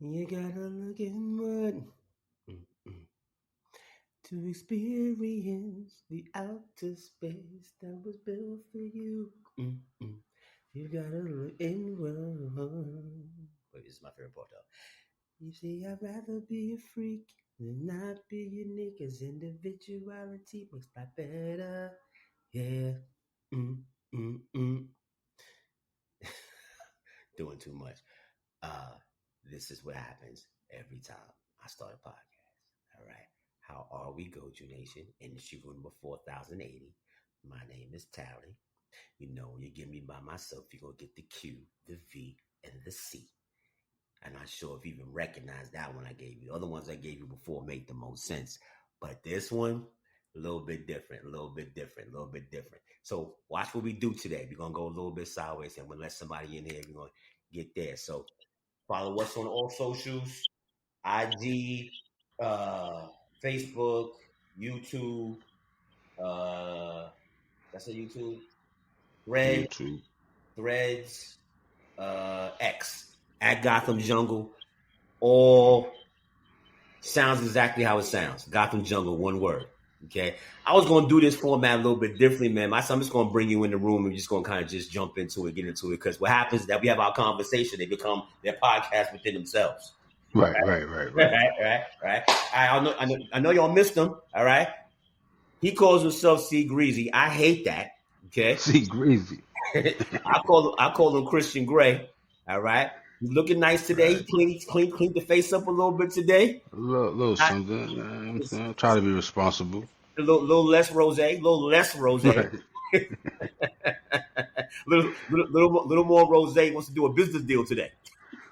You gotta look inward to experience the outer space that was built for you. You gotta look inward. Wait, this is my favorite part though. You see, I'd rather be a freak than not be unique, as individuality makes life better. Yeah. Mm, mm, mm. Doing too much. Uh, this is what happens every time I start a podcast. All right. How are we, Goju Nation? Industry room number 4080. My name is Tally. You know, when you get me by myself, you're going to get the Q, the V, and the C. I'm not sure if you even recognize that one I gave you. The other ones I gave you before make the most sense. But this one, a little bit different, a little bit different, a little bit different. So watch what we do today. We're going to go a little bit sideways, and we'll let somebody in here. We're going to get there. So follow us on all socials, IG, uh, Facebook, YouTube. That's a YouTube. Thread, YouTube. Threads, X at Gotham Jungle. All sounds exactly how it sounds. Gotham Jungle, one word. Okay. I was gonna do this format a little bit differently, man. I'm just gonna bring you in the room and just gonna kind of just jump into it, get into it. Because what happens is that we have our conversation, they become their podcast within themselves. Right. Right. I know y'all missed him. All right. He calls himself C Greasy. I hate that. Okay. See, Greasy. I call him Christian Gray. All right. He's looking nice today. Right. He cleaned the face up a little bit today. Little I, something. You know what I'm it's, saying? Try to be responsible. little less rose, Right. little more rose. Wants to do a business deal today.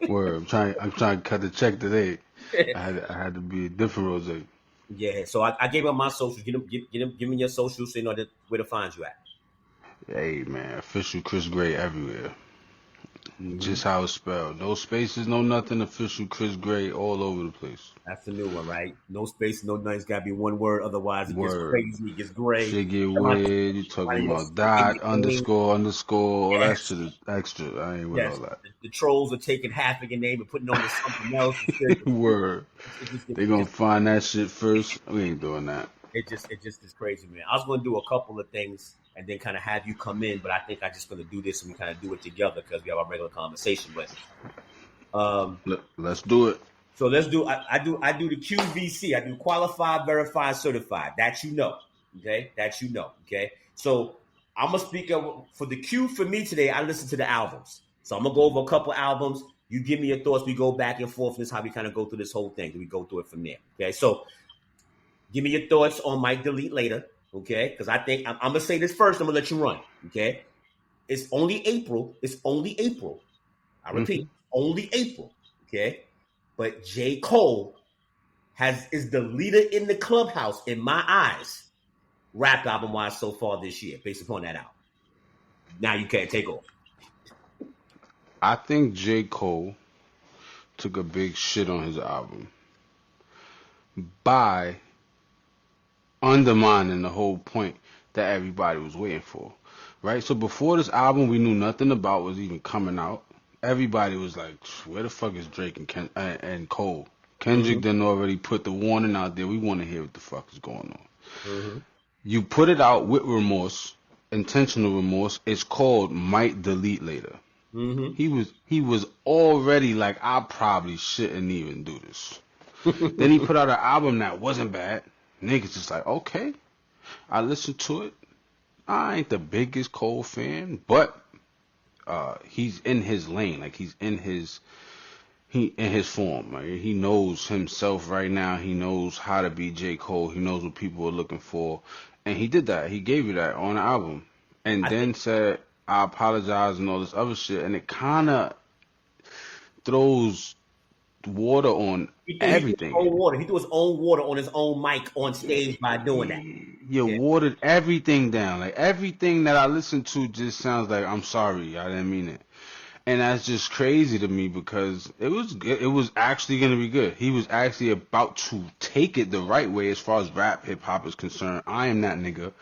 Word. I'm trying to cut the check today. I had to be a different rose. Yeah, so I gave him my socials. Give me your socials so you know where to find you at. Hey man, official Chris Gray everywhere. Mm-hmm. Just how it's spelled. No spaces, no nothing. Official Chris Gray all over the place. That's the new one, right? No space, no nothing. It's got to be one word. Otherwise, it gets Word. crazy. It gets gray. Shit get Somebody, weird. You talking somebody about in dot, your name. underscore, all that Yes, shit is extra. I ain't with all yes. that. The trolls are taking half of your name and putting on to something else. And shit. Word. It just They it gonna just find that shit first. We ain't doing that. it just is crazy, man. I was going to do a couple of things and then kind of have you come in, but I think I'm just going to do this and we kind of do it together because we have our regular conversation. But Let's do it. so let's do. I do the QVC. I do qualified, verified, certified. That you know, okay. That you know, okay. So I'm gonna speak up for the Q for me today. I listen to the albums, so I'm gonna go over a couple albums. You give me your thoughts. We go back and forth. This is how we kind of go through this whole thing. We go through it from there. Okay. So give me your thoughts on Mike Delete later. Okay. Because I think I'm gonna say this first. I'm gonna let you run. Okay. It's only April. It's only April. I repeat, Hmm. only April. Okay. But J. Cole is the leader in the clubhouse in my eyes, rap album wise so far this year, based upon that album. Now you can't take off. I think J. Cole took a big shit on his album by undermining the whole point that everybody was waiting for. Right? So before this album we knew nothing about was even coming out. Everybody was like, where the fuck is Drake and Cole? Kendrick Mm-hmm. then already put the warning out there. We want to hear what the fuck is going on. Mm-hmm. You put it out with remorse, intentional remorse. It's called Might Delete Later. Mm-hmm. He was already like, I probably shouldn't even do this. Then he put out an album that wasn't bad. Niggas just like, okay, I listened to it. I ain't the biggest Cole fan, but he's in his lane. Like he in his form. Like, he knows himself right now. He knows how to be J. Cole. He knows what people are looking for. And he did that. He gave you that on the album. And I think then said, I apologize and all this other shit. And it kinda throws water on he threw his everything. own water. He threw his own water on his own mic on stage by doing that. You Yeah. watered everything down. Like everything that I listened to just sounds like, I'm sorry, I didn't mean it. And that's just crazy to me because it was good. It was actually gonna be good. He was actually about to take it the right way as far as rap hip hop is concerned. I am that nigga.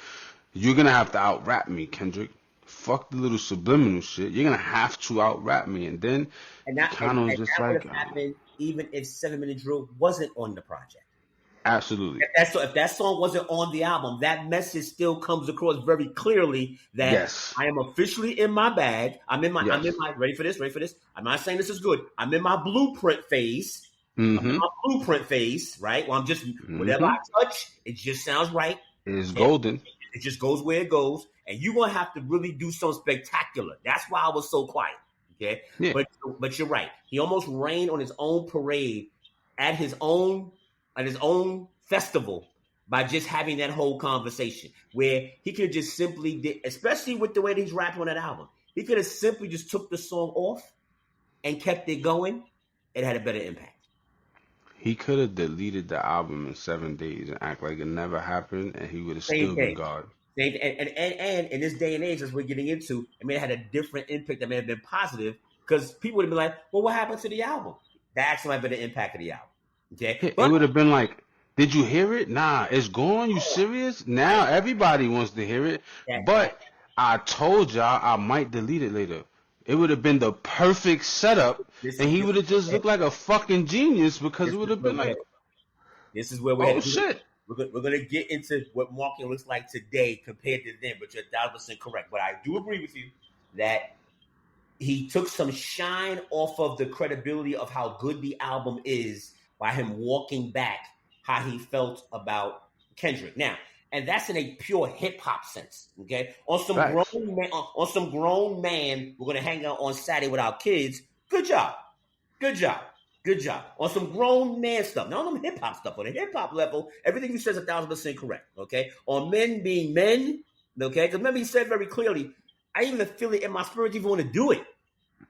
You're gonna have to out rap me, Kendrick. fuck the little subliminal shit. You're gonna have to out rap me, and then And he that kind of was just would like, have happened even if 7 Minute Drill wasn't on the project. absolutely, If that song wasn't on the album, that message still comes across very clearly that yes, I am officially in my bag. I'm in yes, my ready for this, ready for this. I'm not saying this is good. I'm in my blueprint phase. I'm in mm-hmm, my blueprint phase, right? Well, I'm just whatever mm-hmm, I touch, it just sounds right. is Okay? golden. It just goes where it goes, and you're gonna have to really do something spectacular. That's why I was so quiet. Okay, Yeah, but you're right. He almost rained on his own parade at his own festival by just having that whole conversation where he could just simply did, especially with the way that he's rapping on that album, he could have simply just took the song off and kept it going. It had a better impact. he could have deleted the album in 7 days and act like it never happened, and he would have Same still been thing. God. And in this day and age, as we're getting into, it may have had a different impact that may have been positive because people would have been like, well, what happened to the album? That actually might have been the impact of the album. Okay. Yeah, it But would have been like, did you hear it? Nah, it's gone. You serious? Now everybody wants to hear it. that But I told y'all I might delete it later. It would have been the perfect setup, and he this would have just looked like a fucking genius because this it would is have where been we're like, headed. This is where we're oh headed. shit. We're going to get into what marketing looks like today compared to then, but you're 1,000% correct. But I do agree with you that he took some shine off of the credibility of how good the album is by him walking back how he felt about Kendrick. Now, and that's in a pure hip hop sense. Okay, Facts. on some grown man, we're gonna hang out on Saturday with our kids. Good job, good job, good job. On some grown man stuff, not on hip hop stuff. On a hip hop level, everything you said is 1,000% correct. Okay, on men being men. Okay, because remember he said very clearly, I even feel it in my spirit to even want to do it.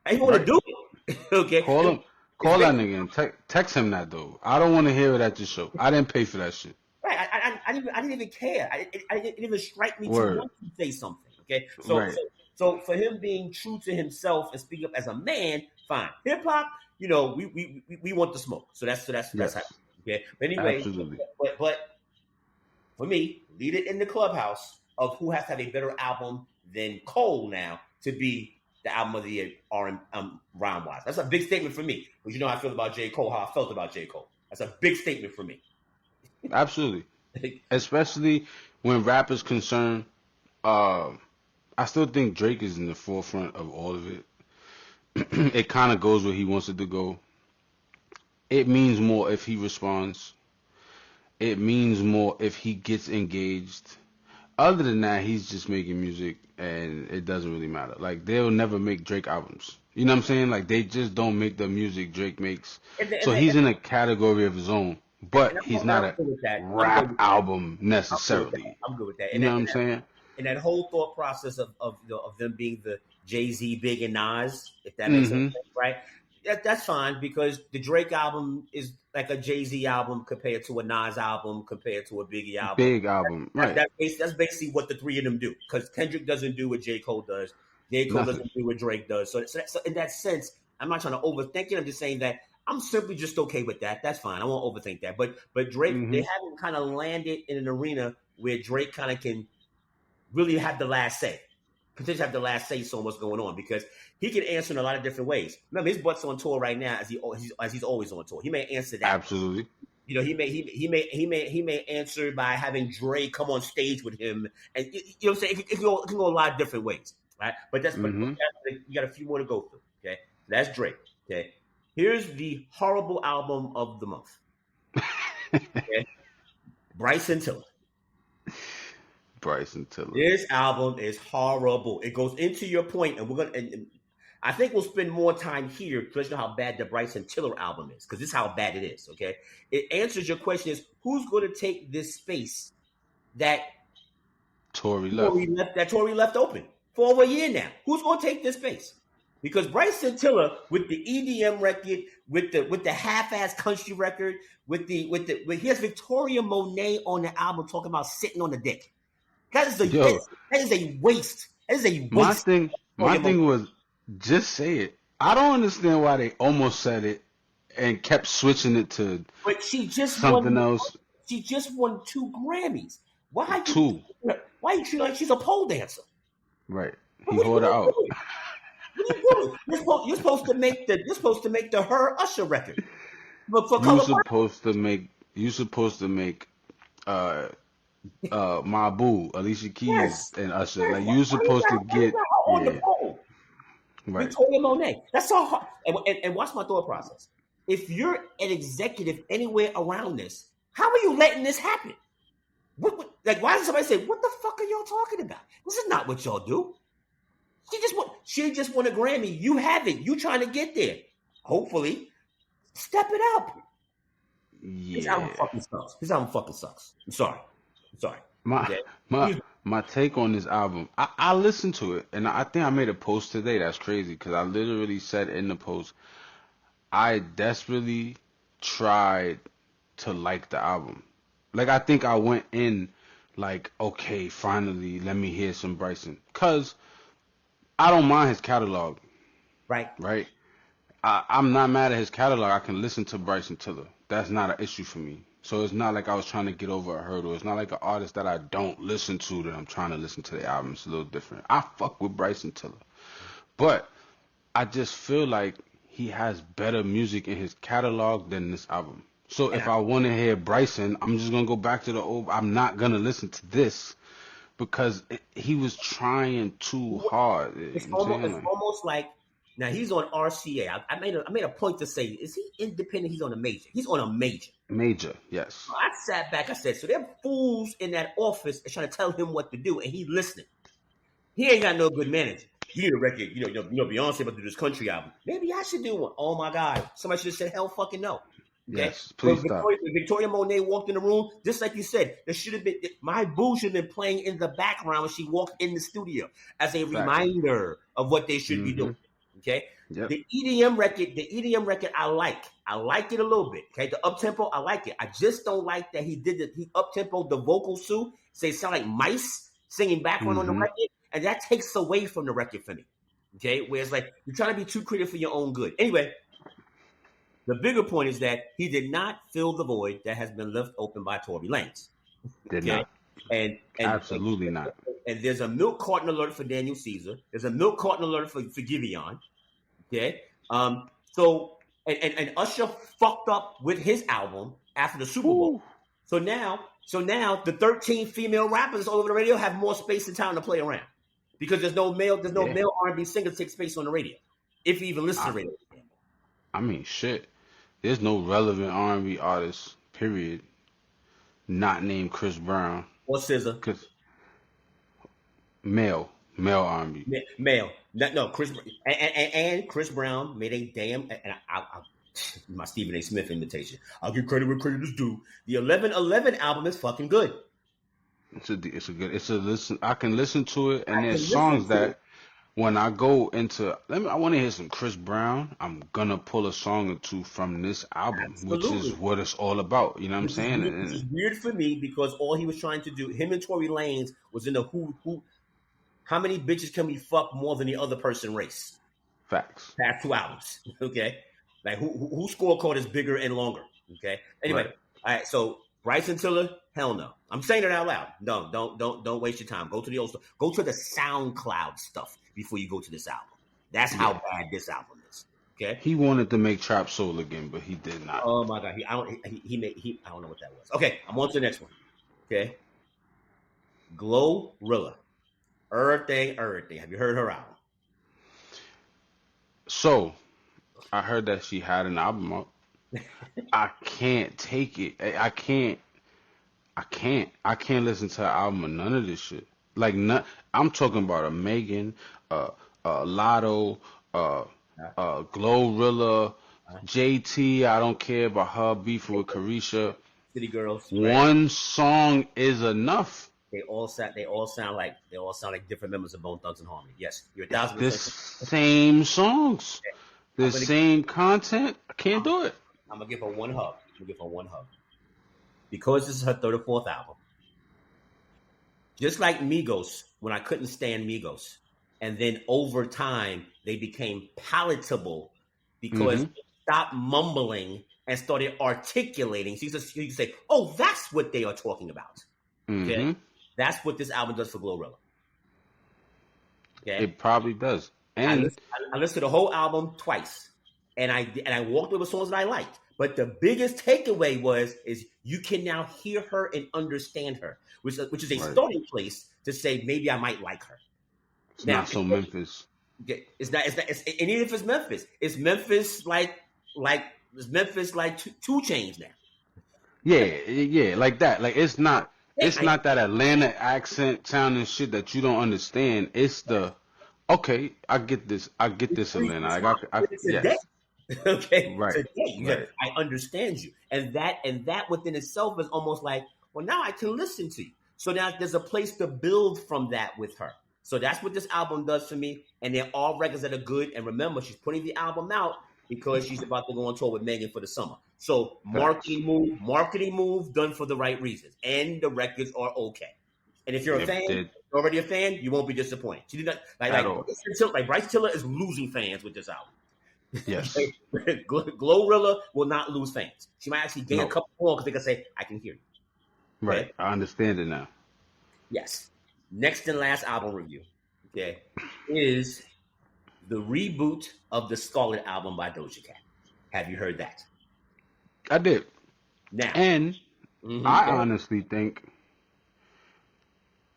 I even want to Right. do it. Okay. Call him. It's Call that basically nigga and text him that though. I don't want to hear it at the show. I didn't pay for that shit. right. I didn't even care. I didn't even strike me to Word. want to say something. Okay. Right. So for him being true to himself and speaking up as a man, fine. Hip hop, we want the smoke. That's how. Yes. Okay. But anyway, Absolutely. but for me, lead it in the clubhouse of who has to have a better album than Cole now to be the album of the year rhyme wise. That's a big statement for me because you know how I feel about J. Cole, how I felt about J. Cole. That's a big statement for me. Absolutely. Especially when rap is concerned. I still think Drake is in the forefront of all of it. It kind of goes where he wants it to go. It means more if he responds. It means more if he gets engaged. Other than that, he's just making music and it doesn't really matter. Like they'll never make Drake albums. You know what I'm saying? Like they just don't make the music Drake makes. And, So and, he's in a category of his own, but he's not I'm a good with that. I'm good rap with that. album I'm good with that. necessarily. I'm good with that. You know what I'm saying? And that whole thought process of them being the Jay-Z, Big, and Nas, if that makes Mm-hmm. sense, right? That's fine because the Drake album is like a Jay-Z album compared to a Nas album compared to a Biggie album. Big album, right? That's basically what the three of them do because Kendrick doesn't do what J. Cole does. J. Cole Nothing. doesn't do what Drake does. So in that sense, I'm not trying to overthink it. I'm just saying that I'm simply just okay with that. That's fine. I won't overthink that. But Drake, they Mm-hmm. haven't kind of landed in an arena where Drake kind of can really have the last say, potentially have the last say on what's going on because he can answer in a lot of different ways. Remember, his butt's on tour right now as he's always on tour. He may answer that. Absolutely. He may answer by having Dre come on stage with him, and you know what I'm saying. It can go a lot of different ways, right? But Mm-hmm. you got a few more to go through. Okay, that's Drake. Okay, here's the horrible album of the month. Okay, Bryson Tiller. Bryson Tiller. This album is horrible. It goes into your point, and we're gonna. And I think we'll spend more time here to let you know how bad the Bryson Tiller album is, because this is how bad it is. Okay, it answers your question: is who's going to take this space that Tory left. Tory left open for over a year now? Who's going to take this space? Because Bryson Tiller, with the EDM record, with the half-ass country record, with he has Victoria Monet on the album talking about sitting on the dick. That is Yo, a waste. That is a my waste. thing, my thing was just say it. I don't understand why they almost said it and kept switching it to But something else. She just won 2 Grammys. Why Two, you treat her like she's a pole dancer? right? He hoarded out. What are you doing? You're supposed to make the Her Usher record, but for You color supposed to make. You supposed to make. Uh, my boo, Alicia Keys yes, and Usher. yes. Like you supposed to Why you get. got her on the Yeah. pole? Right. Victoria Monet. That's all. And watch my thought process. If you're an executive anywhere around this, how are you letting this happen? Like, why does somebody say, "What the fuck are y'all talking about? This is not what y'all do." She just won a Grammy. You have it. You trying to get there. Hopefully, step it up. This album Yeah. fucking sucks. This album fucking sucks. I'm sorry. I'm sorry. My Okay. my my take on this album. I listened to it and I think I made a post today. That's crazy because I literally said in the post I desperately tried to like the album. Like I think I went in like okay, finally let me hear some Bryson cuz I don't mind his catalog, Right. right? I'm not mad at his catalog. I can listen to Bryson Tiller. That's not an issue for me. So it's not like I was trying to get over a hurdle. It's not like an artist that I don't listen to that I'm trying to listen to the album. It's a little different. I fuck with Bryson Tiller. But I just feel like he has better music in his catalog than this album. So And if I want to hear Bryson, I'm just going to go back to the old. I'm not going to listen to this because he was trying too hard. You know what I'm saying? it's Like, almost like now he's on RCA. I made a point to say, is he independent? He's on a major. He's on a major. major, yes. I sat back. I said, so there are fools in that office trying to tell him what to do, and he listening. He ain't got no good manager. You need a record. Beyonce about to do this country album. Maybe I should do one. Oh my God! Somebody should have said hell fucking no. Okay. Yes, When please stop. Victoria Monet walked in the room, just like you said, there should have been my boo should have been playing in the background when she walked in the studio as a Facts. reminder of what they should be Mm-hmm. doing. Okay. Yep. The EDM record, I like. I like it a little bit. Okay. The up tempo, I like it. I just don't like that he up tempo the vocals too. They sound like mice singing background on the Mm-hmm. record, and that takes away from the record for me. Okay. Whereas like you're trying to be too creative for your own good. Anyway, the bigger point is that he did not fill the void that has been left open by Tory Lanez. Did Okay, not. and and and, Absolutely not. and there's a milk carton alert for Daniel Caesar. There's a milk carton alert for Giveon. Okay, so and Usher fucked up with his album after the Super Bowl. Whew. So now the 13 female rappers all over the radio have more space and time to play around because there's no Yeah. male R&B singer to take space on the radio if you even listen I, to radio. I mean, shit. There's no relevant R&B artist, period, not named Chris Brown. Or Scissor. Cause male R&B. Male. No, Chris and Chris Brown made a damn. And my Stephen A. Smith invitation. I'll give credit where credit is due. The 11:11 album is fucking good. It's a listen. I can listen to it, and I there's can listen songs to it. that when I go into, I want to hear some Chris Brown. I'm gonna pull a song or two from this album, which is Absolutely. what it's all about. You know what I'm saying? Which is And weird for me because all he was trying to do, him and Tory Lanez, was in the who. How many bitches can we fuck more than the other person race? facts. Past 2 albums. Okay. Like who scorecard is bigger and longer? Okay. Anyway, Right. all right. So Bryson Tiller, hell no. I'm saying it out loud. No, don't waste your time. Go to the old stuff. Go to the SoundCloud stuff before you go to this album. That's how Yeah. bad this album is. Okay. He wanted to make Trap Soul again, but he did not. Oh my god. I don't know what that was. Okay, I'm on to the next one. Okay. Glorilla. Everything. Have you heard her album? So I heard that she had an album out. I can't take it. I can't listen to an album of none of this shit. Like, none, I'm talking about a Megan, Lotto, Uh, Glorilla, uh, JT. I don't care about her beefing with Carisha. City Girls, right? One song is enough. They all sound like different members of Bone Thugs and Harmony. Yes, you're a It's thousand the percent. same songs, I'm the gonna same content. I can't I'm, do it. I'm gonna give her one hug. Because this is her third or fourth album. Just like Migos, when I couldn't stand Migos, and then over time they became palatable because Hmm. they stopped mumbling and started articulating. So you can say, "Oh, that's what they are talking about." Okay, Hmm. that's what this album does for Glorilla. Okay. It probably does. I And listened, I listened to the whole album twice, and I walked over songs that I liked. But the biggest takeaway is you can now hear her and understand her, which is a right, starting place to say maybe I might like her. it's Now not so Memphis. and even if it's Memphis, like it's Memphis like two chains now. Yeah, like that. Like Yeah, it's not that Atlanta accent sounding shit that you don't understand. It's the okay, I get this Atlanta. today. Yes, Okay, right, today right. I understand you, and that within itself is almost like, well, now I can listen to you. So now there's a place to build from that with her. So that's what this album does for me, and they're all records that are good. And remember, she's putting the album out because she's about to go on tour with Megan for the summer. So Facts. marketing move done for the right reasons, and the records are okay. And if you're a Yep, fan, did you're already a fan, you won't be disappointed. She did not at all. like Bryce Tiller is losing fans with this album. Yes. Glorilla will not lose fans. She might actually gain a No. couple more because they can say, "I can hear you." Right. Okay. I understand it now. Yes. Next and last album review. Okay, is the reboot of the Scarlet album by Doja Cat. Have you heard that? I did. Now, And I go ahead. honestly think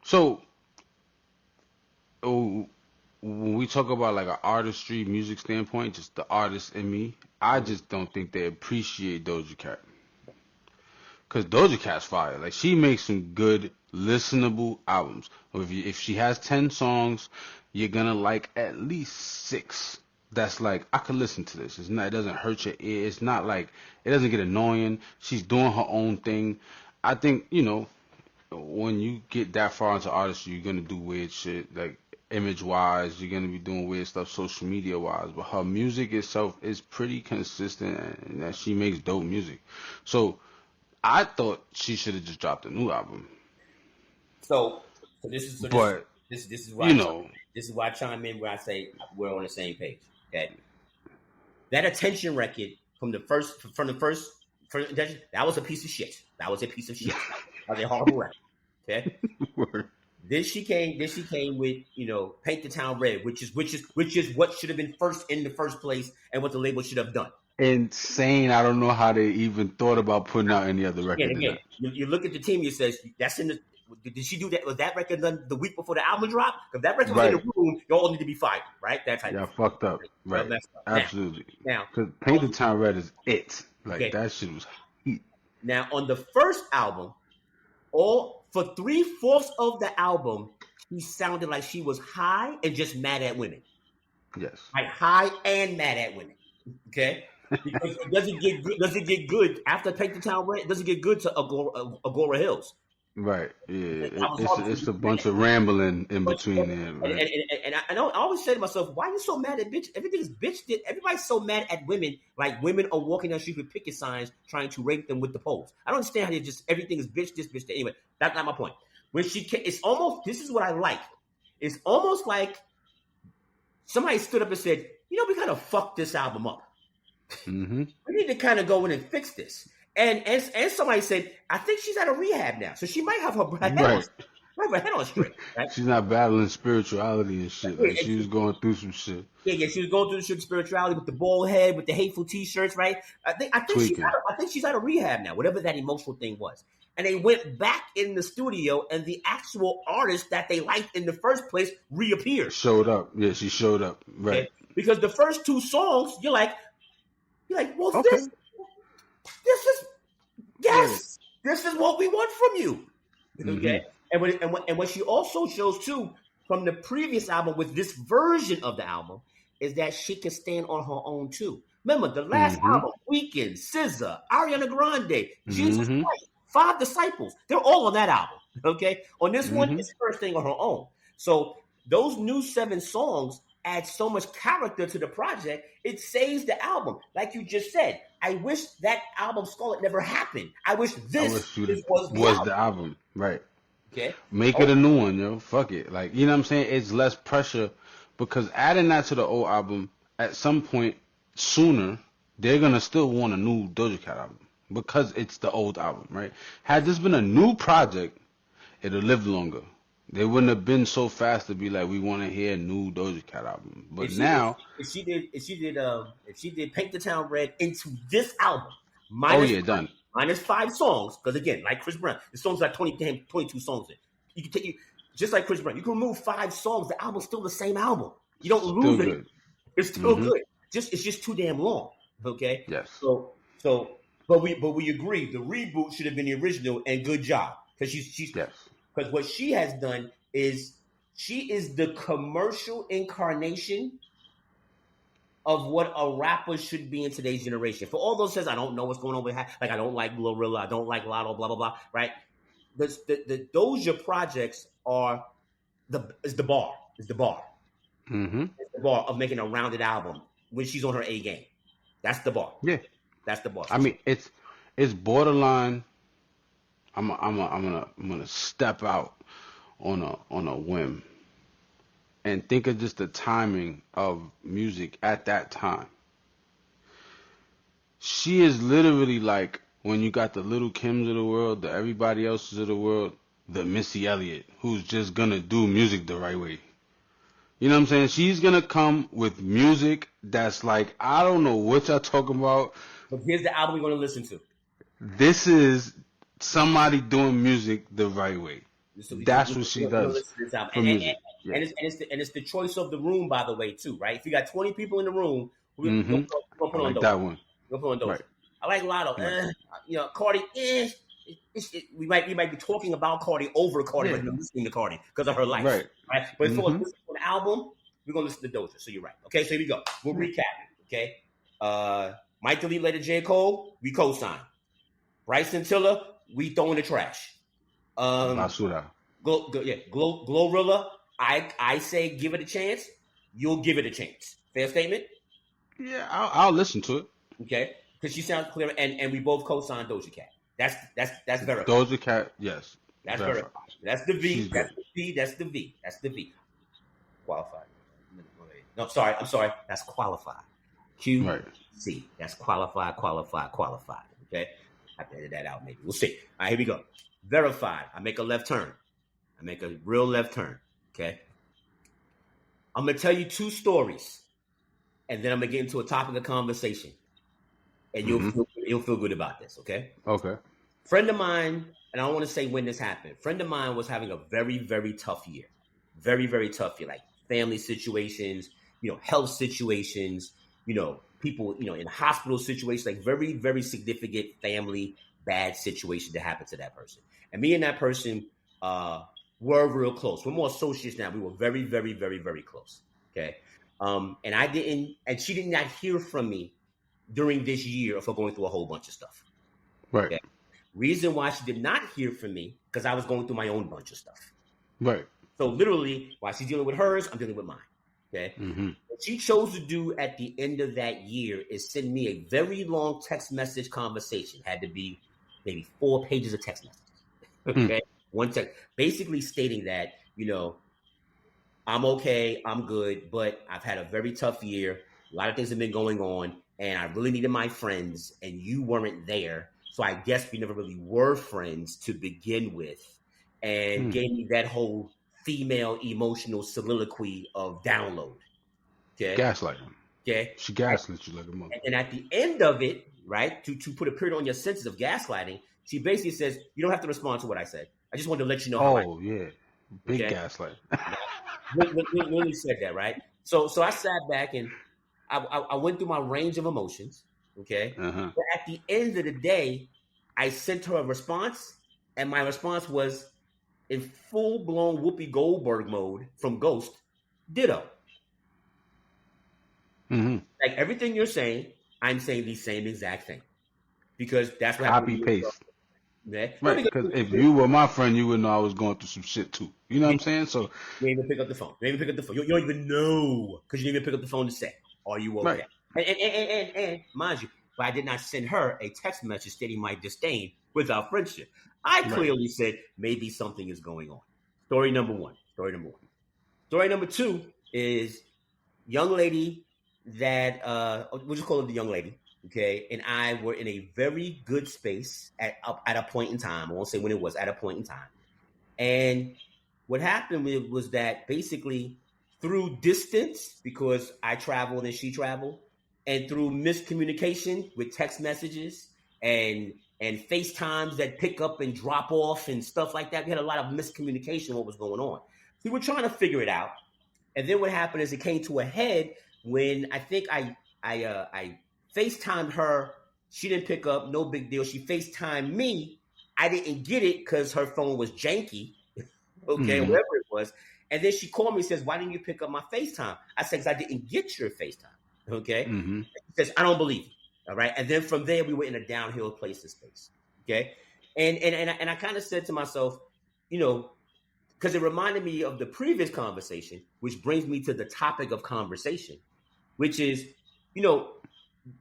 so. Oh, when we talk about like an artistry music standpoint, just the artist in me, I Mhm. just don't think they appreciate Doja Cat. Cause Doja Cat's fire. Like she makes some good listenable albums. If she has 10 songs, you're gonna like at least 6. That's like I could listen to this. It's not. It doesn't hurt your ear. It's not like it doesn't get annoying. She's doing her own thing. I think when you get that far into artistry, you're gonna do weird shit like image wise. You're gonna be doing weird stuff social media wise. But her music itself is pretty consistent, and that she makes dope music. So I thought she should have just dropped a new album. So, so this is so But, this is why you know, this is why I chime in where I say we're on the same page. Okay, that attention record from the first attention, that was a piece of shit. That was a piece of shit. That was a horrible record. Okay. word. Then she came with Paint the Town Red, which is what should have been first in the first place and what the label should have done. Insane. I don't know how they even thought about putting out any other Again, record than again, that. you look at the team. You says that's in the. Did she do that? Was that record done the week before the album drop? Because that record was in the Right. room, y'all need to be fired, right? That type of Yeah, thing. fucked up. Well, Right. messed up. Absolutely. Now, Because Paint the Town Red is it. Like, okay. that shit was heat. Now on the first album, all for 3/4 of the album, she sounded like she was high and just mad at women. Yes. Like high and mad at women. Okay? Because it doesn't get good after Take the Town Red, it doesn't get good to Agora Hills. Right. Yeah. I was hard It's to a bunch of rambling in between there. and, Right. and, and I always say to myself, why are you so mad at bitch? Everything is bitch. Everybody's so mad at women, like women are walking down the street with picket signs trying to rape them with the poles. I don't understand how they just everything is bitch, this bitch, that. Anyway, that's not my point. When it's almost this is what I like. It's almost like somebody stood up and said, we kind of fucked this album up. Mm-hmm. We need to kind of go in and fix this. And somebody said, I think she's out of rehab now, so she might have her Right. head on straight, right? She's not battling spirituality and shit. Yeah, Like, she was going through some shit. yeah, she was going through the spirituality with the bald head, with the hateful T-shirts, right? Tweaking. I think she's out of rehab now, whatever that emotional thing was. And they went back in the studio, and the actual artist that they liked in the first place reappeared. Showed up. Yeah, she showed up. Right. Okay? Because the first 2 songs, you're like, well, Okay. this is yes, this is what we want from you. Okay, Mm-hmm. and what she also shows too from the previous album with this version of the album is that she can stand on her own too. Remember the last Mm-hmm. album, Weeknd, SZA, Ariana Grande, Jesus Mm-hmm. Christ, 5 Disciples, they're all on that album. Okay, on this one, Mm-hmm. it's first thing on her own. So those new 7 songs add so much character to the project, it saves the album. Like you just said, I wish that album Scarlet never happened. I wish I this wish you was the was album. the album. Right. Okay. Make it a new one, yo. Fuck it. Like, you know what I'm saying? It's less pressure because adding that to the old album, at some point sooner, they're gonna still want a new Doja Cat album because it's the old album, right? Had this been a new project, it'll live longer. They wouldn't have been so fast to be like, we want to hear a new Doja Cat album. But If she if, now, if she did Paint the Town Red into this album, oh minus yeah, done. minus 5 songs, because again, like Chris Brown, the song's like 22 songs in. You can take you just like Chris Brown, you can remove 5 songs, the album's still the same album. You don't Still lose it. good. It's still good. It's just too damn long. Okay. Yes. So but we agree the reboot should have been the original, and good job. Because she's Yes. because what she has done is she is the commercial incarnation of what a rapper should be in today's generation. For all those says, I don't know what's going on with her. Like, I don't like Glorilla, I don't like Lotto, blah, blah, blah, right? The Doja projects are the bar. It's the bar. Mm-hmm. It's the bar of making a rounded album when she's on her A game. That's the bar. Yeah. That's the bar. I mean, it's borderline. I'm gonna step out on a whim and think of just the timing of music at that time. She is literally like when you got the Little Kims of the world, the everybody else's of the world, the Missy Elliott, who's just gonna do music the right way. You know what I'm saying? She's gonna come with music that's like, I don't know what y'all talking about. But here's the album we're gonna listen to. This is somebody doing music the right way. That's what she does for music. And it's the choice of the room, by the way, too, right? If you got 20 people in the room, we're gonna put on those. That one. We're gonna put on those. Right. I like Lotto. Right. Cardi. We might be talking about Cardi over Cardi, but not listening to Cardi because of her life. Right. But for an album, we're gonna listen to Doja. So you're right. Okay, so here we go. We'll recap it. Okay. Mike Delete later J. Cole, we co-sign. Bryson Tiller, we throw in the trash. Basura. Glorilla, I say give it a chance. You'll give it a chance. Fair statement? Yeah, I'll listen to it. Okay, because she sounds clear, and we both co-sign Doja Cat. That's verified. Doja Cat, yes. That's verified. That's the V. That's the V. Qualified. No, I'm sorry. That's qualified. QC. Right. That's qualified. Okay, I have to edit that out. Maybe we'll see. All right, here we go. Verified. I make a left turn. I make a real left turn. Okay. I'm gonna tell you 2 stories, and then I'm gonna get into a topic of conversation, and you'll feel good about this. Okay. Okay. Friend of mine, and I don't want to say when this happened. Friend of mine was having a very, very tough year. Very, very tough year. Like family situations, health situations, people, in hospital situations, like very, very significant family bad situation that happened to that person. And me and that person were real close. We're more associates now. We were very, very, very, very close. Okay. And she did not hear from me during this year of her going through a whole bunch of stuff. Right. Okay? Reason why she did not hear from me, because I was going through my own bunch of stuff. Right. So literally, while she's dealing with hers, I'm dealing with mine. Okay. Mm-hmm. What she chose to do at the end of that year is send me a very long text message conversation. Had to be maybe 4 pages of text messages. Okay. One text, basically stating that, I'm okay, I'm good, but I've had a very tough year. A lot of things have been going on, and I really needed my friends, and you weren't there. So I guess we never really were friends to begin with, and gave me that whole female emotional soliloquy of download. Okay. Gaslighting. Okay. She gaslit you like a mother. And at the end of it, right, to put a period on your senses of gaslighting, she basically says, you don't have to respond to what I said. I just wanted to let you know how Oh, yeah. Big gaslight. Really said that, right? So I sat back and I went through my range of emotions, okay? Uh-huh. But at the end of the day, I sent her a response, and my response was in full-blown Whoopi Goldberg mode from Ghost, ditto. Mm-hmm. Like everything you're saying, I'm saying the same exact thing. Because that's what Copy paste. Yeah. Right, because if you were my friend, you would know I was going through some shit too. You know what I'm saying? So you didn't even pick up the phone. You don't even know because you didn't even pick up the phone to say, "Are you okay?" Right. And mind you, but I did not send her a text message stating my disdain with our friendship. I clearly said maybe something is going on. Story number one. Story number 2 is young lady that we'll just call it the young lady. Okay, and I were in a very good space at a point in time. I won't say when it was, at a point in time. And what happened was that basically through distance, because I traveled and she traveled, and through miscommunication with text messages and FaceTimes that pick up and drop off and stuff like that, we had a lot of miscommunication on what was going on. We were trying to figure it out. And then what happened is it came to a head when I think I FaceTimed her. She didn't pick up, no big deal. She FaceTimed me. I didn't get it because her phone was janky, okay, Mm-hmm. whatever it was. And then she called me and says, "Why didn't you pick up my FaceTime?" I said, "Because I didn't get your FaceTime." Okay. Mm-hmm. She says, "I don't believe you." All right. And then from there, we were in a downhill place in space. Okay. And I kind of said to myself, you know, because it reminded me of the previous conversation, which brings me to the topic of conversation, which is, you know,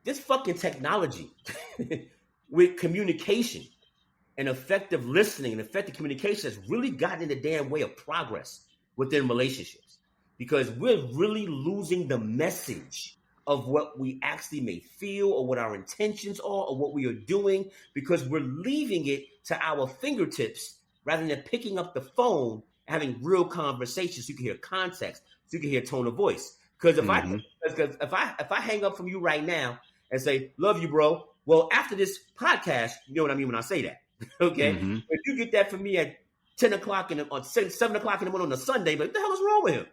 this fucking technology with communication and effective listening and effective communication has really gotten in the damn way of progress within relationships because we're really losing the message of what we actually may feel or what our intentions are or what we are doing because we're leaving it to our fingertips rather than picking up the phone and having real conversations so you can hear context, so you can hear tone of voice. Because Mm-hmm. if I hang up from you right now and say, "Love you, bro," well, after this podcast, you know what I mean when I say that. Okay, Mm-hmm. if you get that from me at 10 o'clock on 7 o'clock in the morning on a Sunday, but what the hell is wrong with him?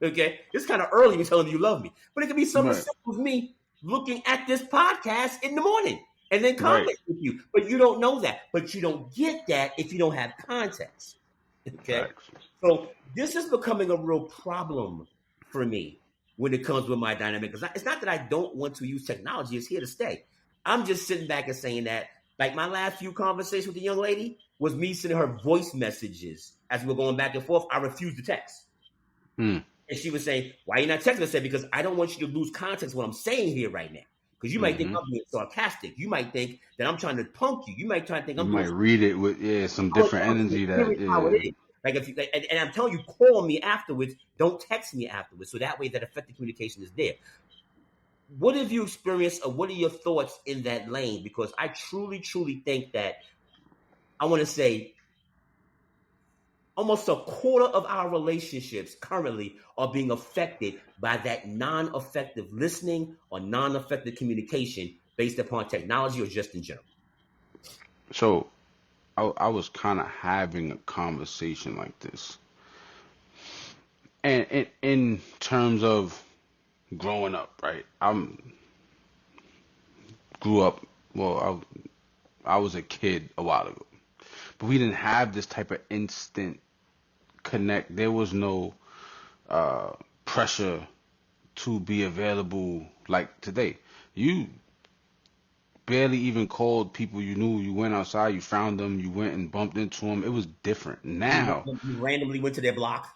Okay, it's kind of early. You're telling me you love me, but it could be something Right. simple as me looking at this podcast in the morning and then Right. comment with you. But you don't know that. But you don't get that if you don't have context. Okay, Facts. so this is becoming a real problem for me when it comes with my dynamic. Because it's not that I don't want to use technology; it's here to stay. I'm just sitting back and saying that, like my last few conversations with the young lady was me sending her voice messages as we were going back and forth. I refused to text, Mm. and she was saying, "Why are you not texting?" I said, "Because I don't want you to lose context of what I'm saying here right now." Because you might think Mm-hmm. I'm being sarcastic. You might think that I'm trying to punk you. You might try to think You I'm doing might read it with some I was different telling you, energy here that is how it yeah. is. Like if you and I'm telling you, call me afterwards. Don't text me afterwards, so that way that effective communication is there. What have you experienced, or what are your thoughts in that lane? Because I truly, truly think that I want to say almost a quarter of our relationships currently are being affected by that non-effective listening or non-effective communication based upon technology or just in general. So I was kind of having a conversation like this, and in terms of growing up, right? I'm grew up. Well, I was a kid a while ago, but we didn't have this type of instant connect. There was no uh, pressure to be available like today. You barely even called people you knew. You went outside, you found them, you went and bumped into them. It was different. Now, You randomly went to their block.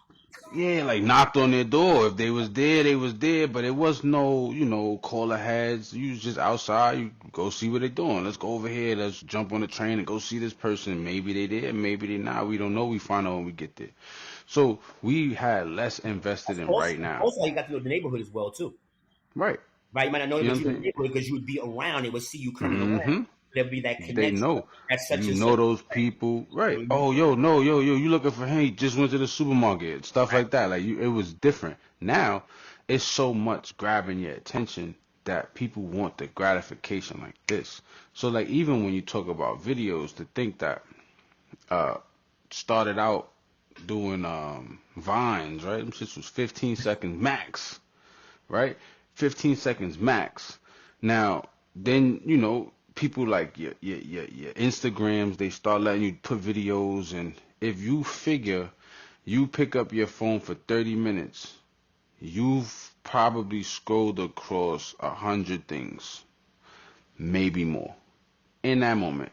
yeah, like knocked on their door. If they was there, they was there. But it was no, call aheads. You was just outside. You go see what they doing. Let's go over here. Let's jump on the train and go see this person. Maybe they there, maybe they not. We don't know. We find out when we get there. So we had less invested in right now. Also, you got to know the neighborhood as well too. Right. Right? You might not know it, You know but what you I'm in the saying? neighborhood because you would be around. They would see you coming around. Mm-hmm. There'd be that They connection know. at such You and know such. those people, right? You Oh, yo, no, yo, you looking for him? He just went to the supermarket, stuff right? like that. Like it was different. Now, it's so much grabbing your attention that people want the gratification like this. So, like, even when you talk about videos, to think that uh started out doing vines, right? Them shits was 15 seconds max, right? 15 seconds max. Now, then, people like your Instagrams, they start letting you put videos, and if you figure you pick up your phone for 30 minutes, you've probably scrolled across 100 things, maybe more, in that moment.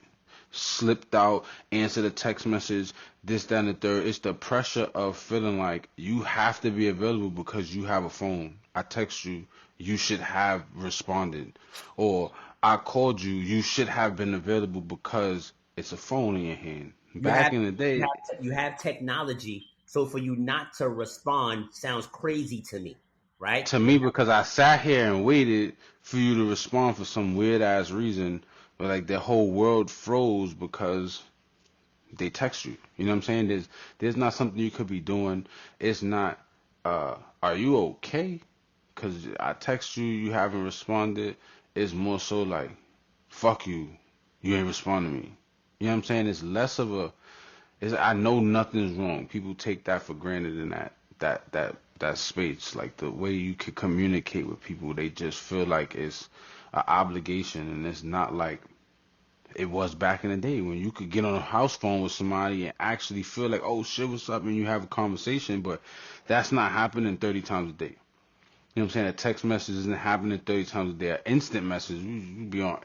Slipped out, answered a text message, this, that, and the third. It's the pressure of feeling like you have to be available because you have a phone. I text you, you should have responded. Or I called you, you should have been available because it's a phone in your hand. You Back have in the day, you have technology, so for you not to respond sounds crazy to me, right? to me, because I sat here and waited for you to respond for some weird ass reason, but like the whole world froze because they text you. You know what I'm saying? There's not something you could be doing. It's not are you okay? Cause I text you, you haven't responded. It's more so like fuck you, you ain't responding to me. You know what I'm saying? It's less of a it's, I know nothing's wrong. People take that for granted in that space. Like the way you could communicate with people, they just feel like it's an obligation, and it's not like it was back in the day when you could get on a house phone with somebody and actually feel like, oh shit, what's up, and you have a conversation. But that's not happening 30 times a day. You know what I'm saying? A text message isn't happening 30 times a day. An instant message, you be on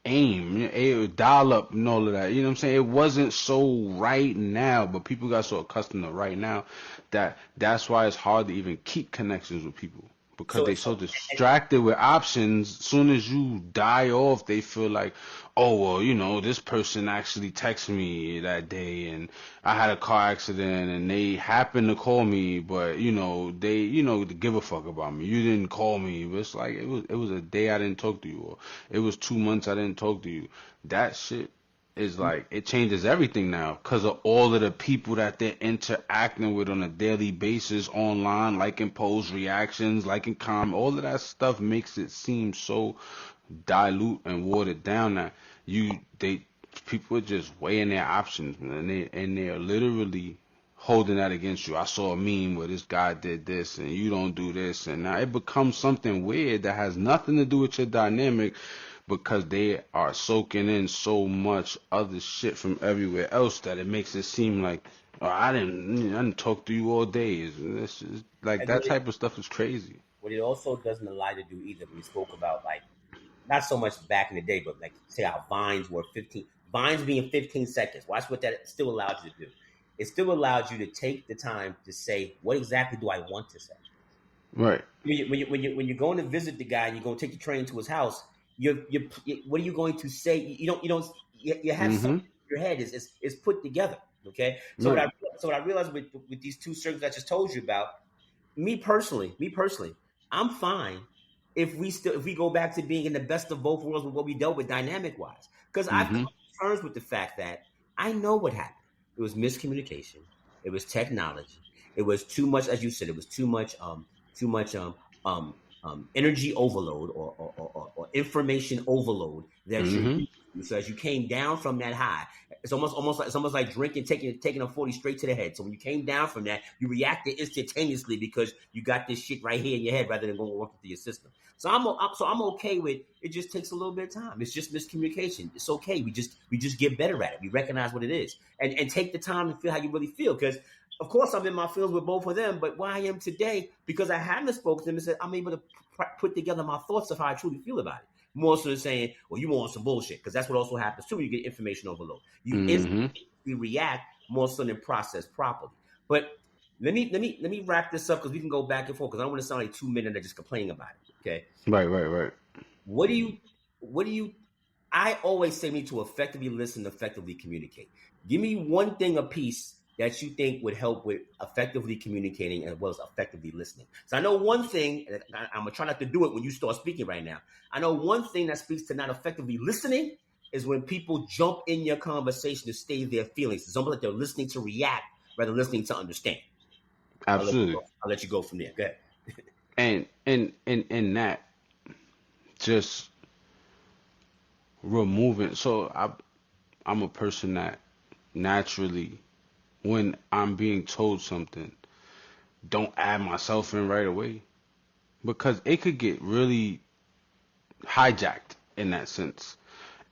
AIM, dial up, and all of that. You know what I'm saying? It wasn't so right now, but people got so accustomed to right now that's why it's hard to even keep connections with people because So, they so distracted with options. Soon as you die off, they feel like, oh well, this person actually texted me that day, and I had a car accident, and they happened to call me, but they give a fuck about me. You didn't call me. But it's like it was a day I didn't talk to you, or it was 2 months I didn't talk to you. That shit is like it changes everything now because of all of the people that they're interacting with on a daily basis online, liking posts, reactions, liking comment. All of that stuff makes it seem so dilute and watered down that they people are just weighing their options, man, and they're literally holding that against you. I saw a meme where this guy did this and you don't do this, and now it becomes something weird that has nothing to do with your dynamic because they are soaking in so much other shit from everywhere else that it makes it seem like, oh, I didn't talk to you all day. This is like and that type of stuff is crazy. what it also doesn't allow you to do either. We spoke about like not so much back in the day, but like say how vines were 15 vines being 15 seconds. Watch what that still allows you to do. It still allows you to take the time to say what exactly do I want to say. Right. When you're going to visit the guy and you're going to take the train to his house, what are you going to say? You have something Mm-hmm. in your head is put together. Okay, Right. so what I realized with these two circles I just told you about, me personally, I'm fine if we go back to being in the best of both worlds with what we dealt with dynamic wise. Because I've come Mm-hmm. to terms with the fact that I know what happened. It was miscommunication. It was technology. It was too much, as you said. It was too much energy overload or information overload that you're Mm-hmm. used to. So as you came down from that high, it's almost like drinking, taking a 40 straight to the head. So when you came down from that, you reacted instantaneously because you got this shit right here in your head rather than going walking through your system. So I'm okay with it. Just takes a little bit of time. It's just miscommunication. It's okay. We just get better at it. We recognize what it is and take the time to feel how you really feel. Because of course I'm in my feelings with both of them, but where I am today, because I haven't spoken to them and said I'm able to put together my thoughts of how I truly feel about it. More so than saying, well, you want some bullshit, because that's what also happens too when you get information overload. You Mm-hmm. instantly react more so than process properly. But let me wrap this up because we can go back and forth because I don't want to sound like 2 minutes and just complaining about it. Okay. Right. Right. Right. What do you what do you I always say we need to effectively listen, effectively communicate. Give me one thing a piece that you think would help with effectively communicating as well as effectively listening. So I know one thing, and I'm gonna try not to do it when you start speaking right now. I know one thing that speaks to not effectively listening is when people jump in your conversation to stay their feelings. It's almost like they're listening to react rather than listening to understand. I'll let you go. Absolutely. I'll let you go from there. Go ahead. And that just removing. So I'm a person that naturally, when I'm being told something, don't add myself in right away because it could get really hijacked in that sense,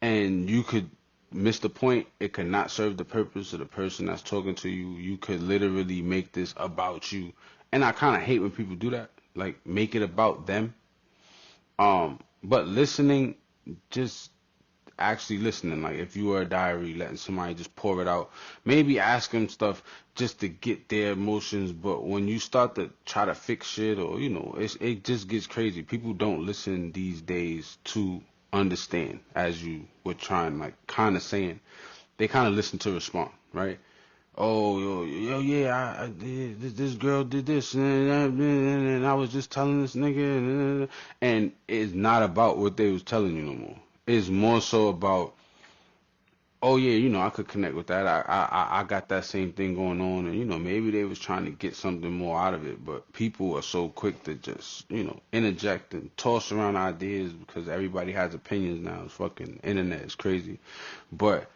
and you could miss the point. It could not serve the purpose of the person that's talking to you. You could literally make this about you, and I kind of hate when people do that, like make it about them. But listening, just actually listening. Like if you were a diary, letting somebody just pour it out. Maybe ask them stuff just to get their emotions. But when you start to try to fix shit, or it just gets crazy. People don't listen these days to understand, as you were trying, like kind of saying. They kind of listen to respond, right? Oh, yo, yeah, I did. This girl did this, and I was just telling this nigga, and it's not about what they was telling you no more. It's more so about, oh yeah, I could connect with that. I got that same thing going on, and maybe they was trying to get something more out of it, but people are so quick to just interject and toss around ideas because everybody has opinions now. It's fucking internet is crazy, but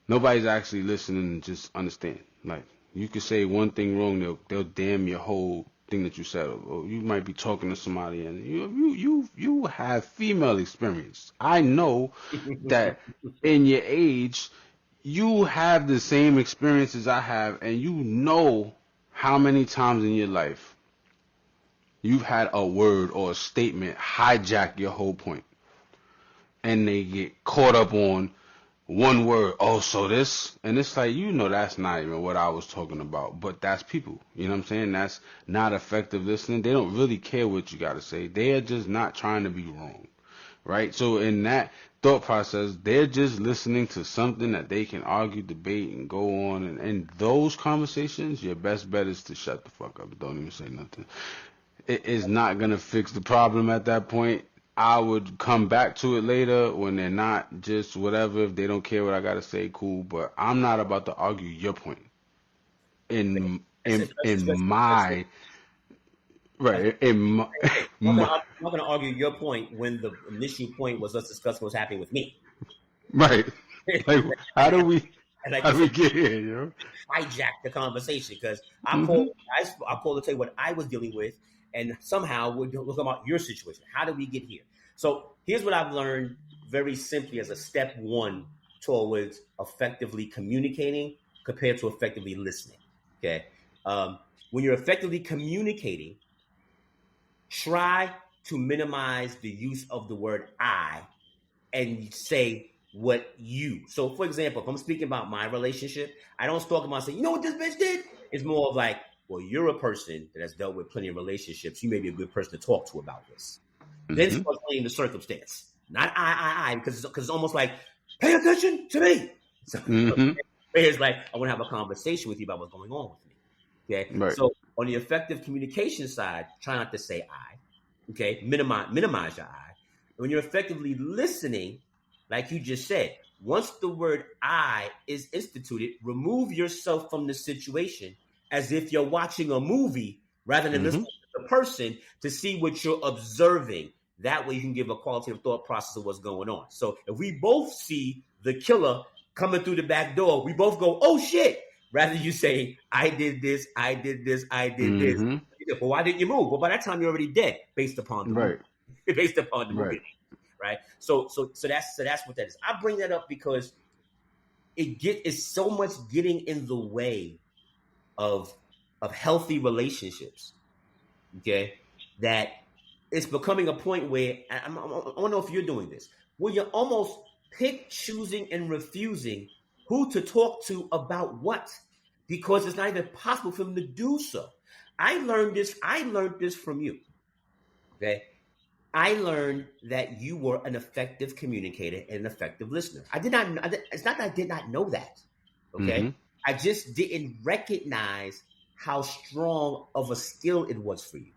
nobody's actually listening and just understand. Like you could say one thing wrong, they'll damn your whole thing that you said. Or you might be talking to somebody and you have female experience. I know that in your age you have the same experiences I have, and you know how many times in your life you've had a word or a statement hijack your whole point, and they get caught up on one word. Oh, so this, and it's like that's not even what I was talking about. But that's people. You know what I'm saying? That's not effective listening. They don't really care what you got to say. They are just not trying to be wrong, right? So in that thought process, they're just listening to something that they can argue, debate, and go on. And those conversations, your best bet is to shut the fuck up. Don't even say nothing. It is not gonna fix the problem at that point. I would come back to it later when they're not just whatever. If they don't care what I gotta say, cool. But I'm not about to argue your point. In in in my right in my, Hey, my I'm not gonna argue your point when the initial point was us discussing what's happening with me. right. Like how do we And like how you do we said, get here, yo? hijack the conversation because Mhm. I called to tell you what I was dealing with, and somehow we're talking about your situation. How did we get here? So here's what I've learned very simply as a step one towards effectively communicating compared to effectively listening. Okay, when you're effectively communicating, try to minimize the use of the word I and say what you. So, for example, if I'm speaking about my relationship, I don't talk about saying, you know what this bitch did? It's more of like, well, you're a person that has dealt with plenty of relationships. You may be a good person to talk to about this. Then Mhm. start playing the circumstance, not because it's almost like, pay attention to me. So Mhm. it's like, I want to have a conversation with you about what's going on with me. Okay. Right. So on the effective communication side, try not to say I. Okay. Minimize your I. When you're effectively listening, like you just said, once the word I is instituted, remove yourself from the situation as if you're watching a movie rather than Mhm. listening to the person to see what you're observing. That way you can give a qualitative thought process of what's going on. So if we both see the killer coming through the back door, we both go, oh shit. Rather you say, I did this, I did this, I did this. Mhm. Well, why didn't you move? Well, by that time you're already dead based upon the movie. Right. Based upon the Right. movie, right? So that's what that is. I bring that up because it's so much getting in the way of healthy relationships. Okay, that it's becoming a point where I want to know if you're doing this, where you're almost pick, choosing, and refusing who to talk to about what, because it's not even possible for them to do so. I learned this. I learned this from you. Okay, I learned that you were an effective communicator and an effective listener. I did not. It's not that I did not know that. Okay, Mhm. I just didn't recognize how strong of a skill it was for you.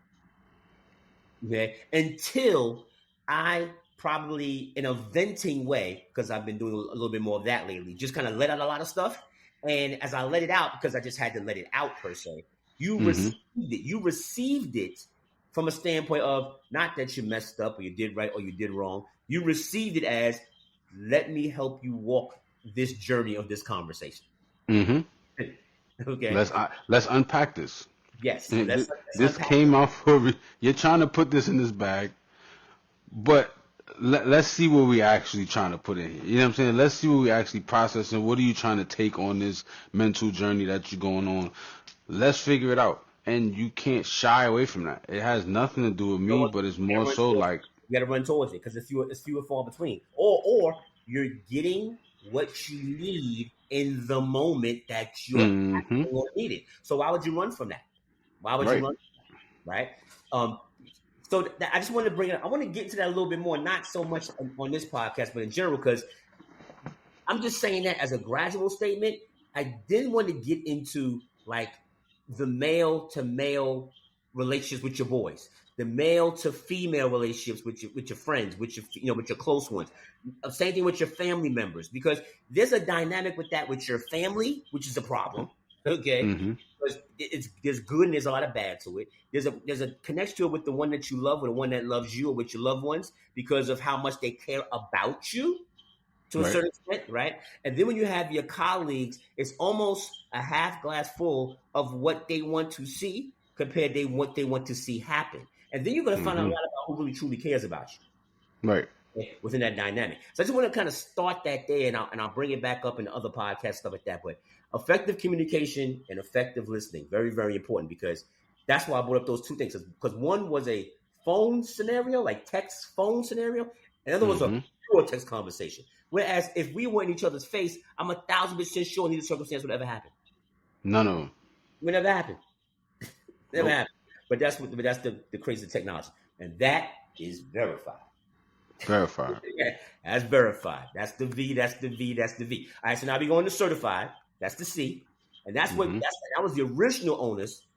Okay, until I probably in a venting way, because I've been doing a little bit more of that lately, just kind of let out a lot of stuff. And as I let it out, because I just had to let it out per se, you Mhm. received it. You received it from a standpoint of not that you messed up or you did right or you did wrong. You received it as, let me help you walk this journey of this conversation. Mhm. Okay. Let's unpack this. Yes. Let's let's This unpack came it. out for you're trying to put this in this bag, but let's see what we actually trying to put in here. You know what I'm saying? Let's see what we actually processing. What are you trying to take on this mental journey that you're going on? Let's figure it out. And you can't shy away from that. It has nothing to do with You know me, what? but it's You gotta more run so towards it. like, You gotta run towards it because it's few and far between. Or you're getting what you need in the moment that you're mm-hmm, asking or needed. So why would you run from that? Why would you right. run? Right. Um. So I just want to bring it up. I want to get into that a little bit more, not so much on this podcast, but in general, because I'm just saying that as a gradual statement. I didn't want to get into like the male to male relationships with your boys. the male to female relationships with your friends, with with your close ones. Same thing with your family members, because there's a dynamic with that with your family, which is a problem. Okay, Mm-hmm. because there's good and there's a lot of bad to it. There's a connection to it with the one that you love, or the one that loves you, or with your loved ones, because of how much they care about you to a Right. certain extent, right? And then when you have your colleagues, it's almost a half glass full of what they want to see compared to what they want to see happen. And then you're going to find out a Mm-hmm. lot about who really truly cares about Right. you within that dynamic. So I just want to kind of start that there, and I'll bring it back up in other podcasts, stuff like that. But effective communication and effective listening, very, very important, because that's why I brought up those two things. Because one was a phone scenario, like text phone scenario, and the other was a Mm-hmm. pure text conversation. Whereas if we were in each other's face, I'm 1,000% sure neither circumstance would ever happen. None of them. It would never happen. Never Nope. happen. But that's the crazy technology, and that is verified. Verified. Yeah, that's verified. That's the V. That's the V. That's the V. All right. So now we going to certified. That's the C, and that was the original onus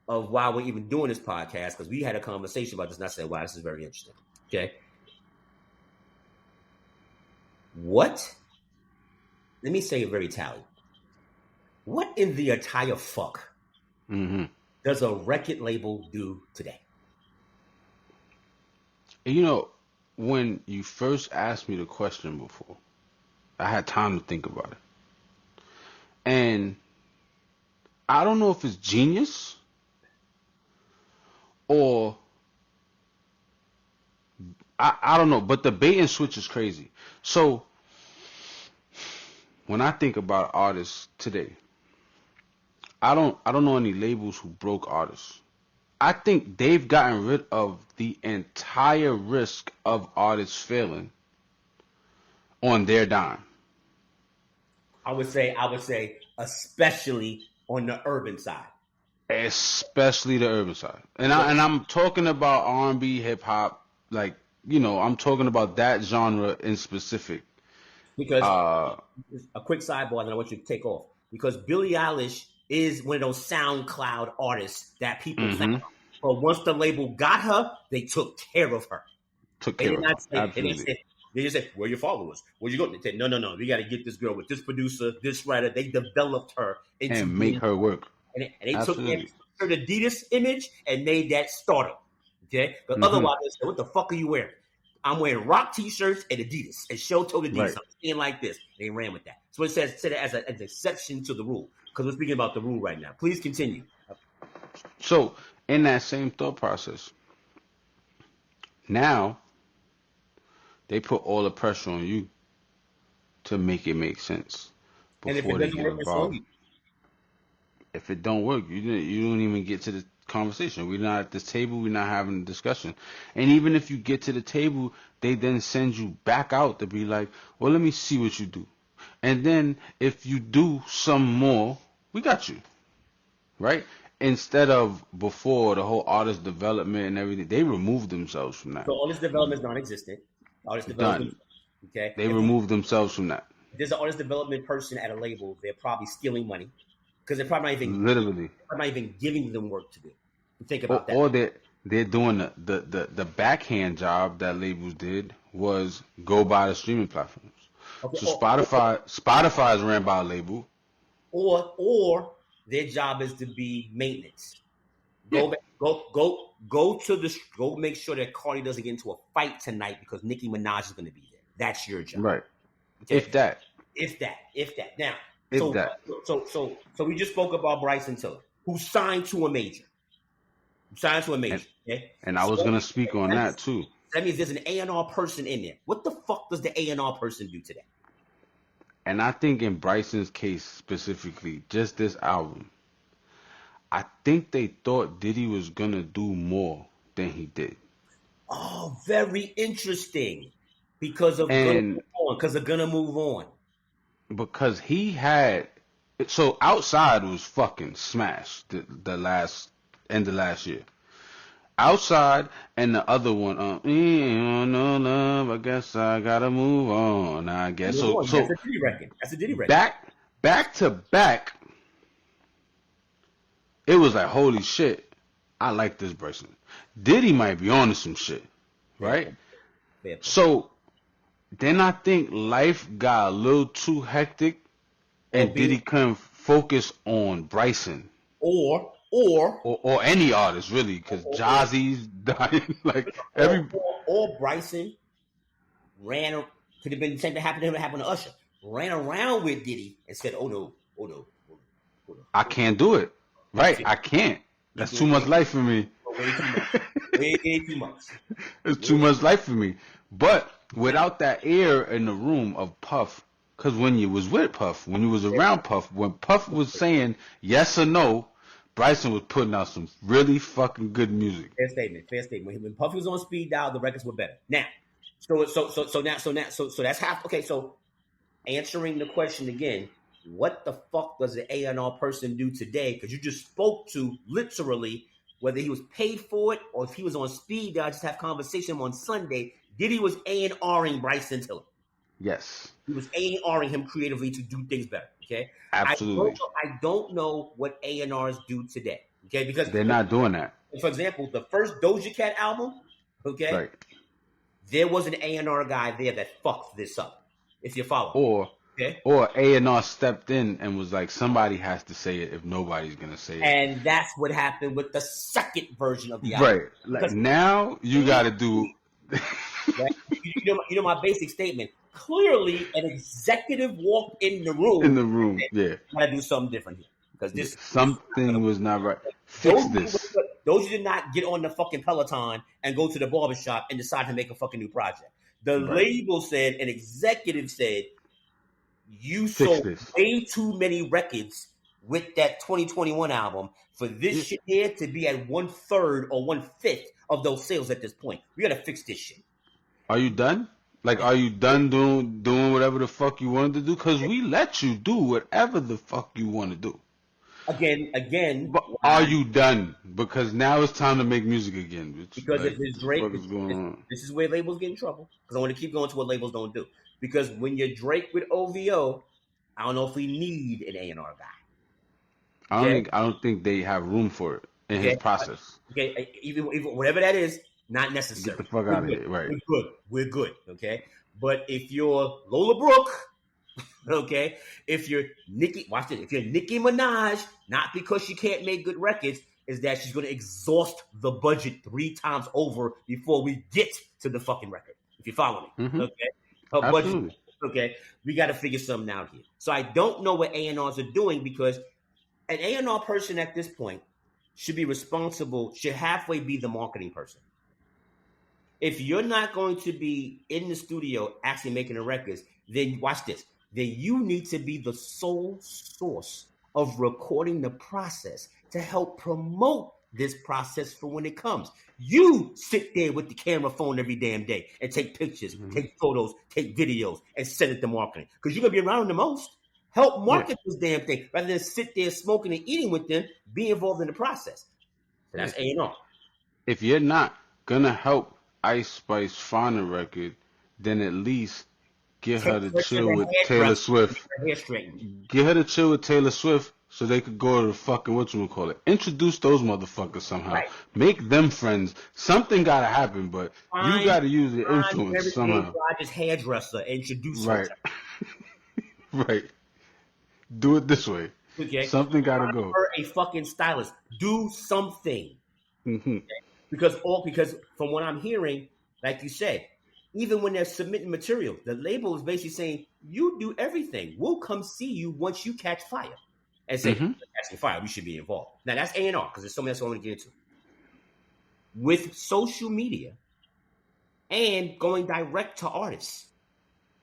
of why we're even doing this podcast, because we had a conversation about this, and I said, "Wow, this is very interesting." Okay. What? Let me say it very tally. What in the entire fuck Mm-hmm. does a record label do today? And when you first asked me the question before, I had time to think about it. And I don't know if it's genius or I don't know, but the bait and switch is crazy. So when I think about artists today, I don't know any labels who broke artists. I think they've gotten rid of the entire risk of artists failing on their dime. I would say, especially on the urban side. Especially the urban side. I'm talking about R&B, hip hop, like, I'm talking about that genre in specific. Because Uh a quick sidebar that I want you to take off. Because Billie Eilish is one of those SoundCloud artists that people found. mhm. But once the label got her, they took care of her. Took They care did of her. not say, Absolutely. they just said, where are your followers? Where you going? They said, no, we got to get this girl with this producer, this writer. They developed her into And make being, her work. and they took Absolutely. her Adidas image and made that stardom. Okay? But Mhm. otherwise, they said, what the fuck are you wearing? I'm wearing rock t-shirts and Adidas and show-toed Adidas. Right. I'm staying like this. They ran with that. So it said it as an exception to the rule, because we're speaking about the rule right now. Please continue. So, in that same thought process, now they put all the pressure on you to make it make sense And if it before they doesn't get work, it's on involved. you. If it don't work, you don't even get to the conversation. We're not at this table. We're not having a discussion. And even if you get to the table, they then send you back out to be like, well, let me see what you do. And then if you do some more, we got you, right? Instead of before the whole artist development and everything, they removed themselves from that. So all this development is non-existent. Artist development, Done. okay? They If removed themselves from that. there's an artist development person at a label, they're probably stealing money, because Literally. they're not even giving them work to do. Think Or, about that. or they're doing the backhand job that labels did was go by the streaming platforms. Okay, So Spotify is ran by a label. or their job is to be maintenance. Yeah. Go make sure that Cardi doesn't get into a fight tonight because Nicki Minaj is going to be there. That's your job. Right. Okay, If that. if that. Now, If that. so we just spoke about Bryson Tiller, who signed to a major. And, Okay, and I was so gonna speak on that too. that means there's an A&R person in there. What the fuck does the A&R person do today? And I think in Bryson's case specifically, just this album, I think they thought Diddy was gonna do more than he did. Oh, very interesting. Because of gonna And move on. Because of gonna move on. because he had so outside was fucking smashed the last end of last year. Outside and the other one, no love. I guess I gotta move on. I guess Move on. That's so. a Diddy record. That's a Diddy record. Back to back, it was like holy shit. I like this Bryson. Diddy might be on to some shit, Fair right? point. Fair point. So then I think life got a little too hectic, Or and be Diddy couldn't focus on Bryson or or or any artist really, because or Jazzy's dying. Like or, every or Bryson ran. Could have been the same thing happened to him. That happened to Usher. Ran around with Diddy and said, "Oh no, oh no, oh no, oh no, I oh no." can't do it. That's Right, it. I can't. You're That's too doing much life for me. way too much. Way too much. It's too Way, much life for me. But without that air in the room of Puff, because when you was with Puff, when you was around Puff, when Puff was saying yes or no, Bryson was putting out some really fucking good music. fair statement. Fair statement. When Puffy was on speed dial, the records were better. Now, so that's half. Okay, so answering the question again, what the fuck does an A&R person do today? Because you just spoke to literally whether he was paid for it or if he was on speed dial. Just have conversation on Sunday. Diddy was A&Ring Bryson Tiller. Yes, He was A&Ring him creatively to do things better. Okay, absolutely. I don't know what A&Rs do today. Okay, because They're not doing that. for example, the first Doja Cat album, okay, Right. there was an A&R guy there that fucked this up. If you follow me, Or okay, or A&R stepped in and was like, somebody has to say it if nobody's gonna say it. and that's what happened with the second version of the album. Right. Like Because now you clearly, gotta do right, you know my basic statement. Clearly, an executive walked in the in room the and room. said, Yeah. "Gotta do something different here because Yeah. this is not Something gonna was not right. work." Fix Those this. those did not get on the fucking Peloton and go to the barbershop and decide to make a fucking new project. The Right. label said, an executive said, you Fix sold this. way too many records with that 2021 album for this Yeah. shit here to be at 1/3 or 1/5 of those sales at this point. We gotta fix this shit. Are you done? Like, are you done doing whatever the fuck you wanted to do? Cause we let you do whatever the fuck you want to do. Again, But are you done? Because now it's time to make music again, bitch. because Like, if it's what the Drake, fuck is going on? this is where labels get in trouble. Because I want to keep going to what labels don't do. Because when you're Drake with OVO, I don't know if we need an A&R guy. Okay, I don't think they have room for it in his okay, process. okay. Even whatever that is, not Get the necessary. fuck We're out of good. here. Right. We're good. We're good. Okay, but if you're Lola Brooke, okay, if you're Nicki, watch this. If you're Nicki Minaj, not because she can't make good records, is that she's going to exhaust the budget 3 times over before we get to the fucking record. If you follow me, Mm-hmm. okay, her budget. Absolutely. Okay, we got to figure something out here. So I don't know what A&Rs are doing because an A&R person at this point should be responsible, should halfway be the marketing person. If you're not going to be in the studio actually making the records, then watch this. Then you need to be the sole source of recording the process to help promote this process for when it comes. You sit there with the camera phone every damn day and take pictures, Mm-hmm. take photos, take videos, and send it to marketing. Because you're going to be around the most. Help market this damn thing rather than sit there smoking and eating with them, be involved in the process. So that's A&R. If you're not gonna help Ice Spice find a record, then at least get her to Take her to chill the with Taylor hairdresser, Swift. her hair straightened. Get her to chill with Taylor Swift so they could go to the fucking whatchamacallit. Introduce those motherfuckers somehow. Right. Make them friends. Something gotta happen, but you gotta use your influence Mary J. somehow. Blige's hairdresser and introduce her Right. to Right. Do it this way. her. Okay. Something gotta Find go. her a fucking stylist. Do something. Hmm. Because from what I'm hearing, like you said, even when they're submitting material, the label is basically saying, you do everything. We'll come see you once you catch fire. And say, Mhm. catching fire, we should be involved. Now that's A&R, because there's something else I want to get into. With social media and going direct to artists,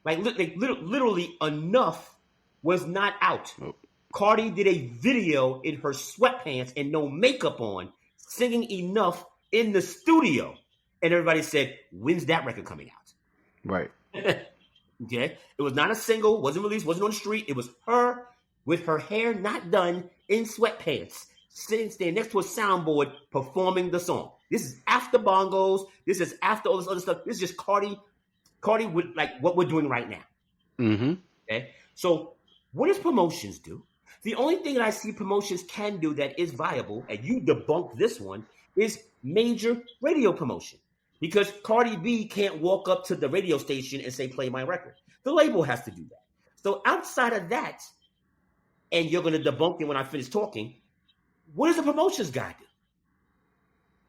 like literally enough was not out. Nope. Cardi did a video in her sweatpants and no makeup on, singing Enough in the studio. And everybody said, when's that record coming out? Right. Okay. It was not a single, wasn't released, wasn't on the street. It was her with her hair not done in sweatpants, standing next to a soundboard performing the song. This is after bongos. This is after all this other stuff. This is just Cardi with like what we're doing right now. Mm-hmm. Okay. So what does promotions do? The only thing that I see promotions can do that is viable, and you debunk this one, is major radio promotion. Because Cardi B can't walk up to the radio station and say, play my record. The label has to do that. So outside of that, and you're going to debunk it when I finish talking, what does the promotions guy do?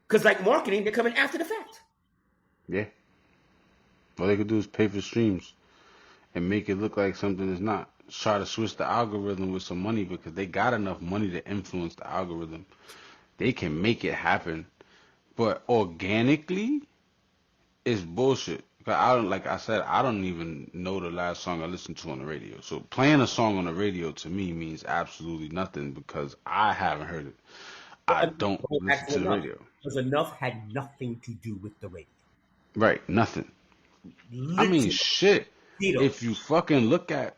Because like marketing, they're coming after the fact. Yeah. All they could do is pay for streams and make it look like something is not. Try to switch the algorithm with some money because they got enough money to influence the algorithm. They can make it happen. But organically, it's bullshit. I don't, like I said, I don't even know the last song I listened to on the radio. So playing a song on the radio to me means absolutely nothing because I haven't heard it. I don't listen to the radio. Because enough had nothing to do with the radio. Right, nothing. Literally. I mean, shit. If you fucking look at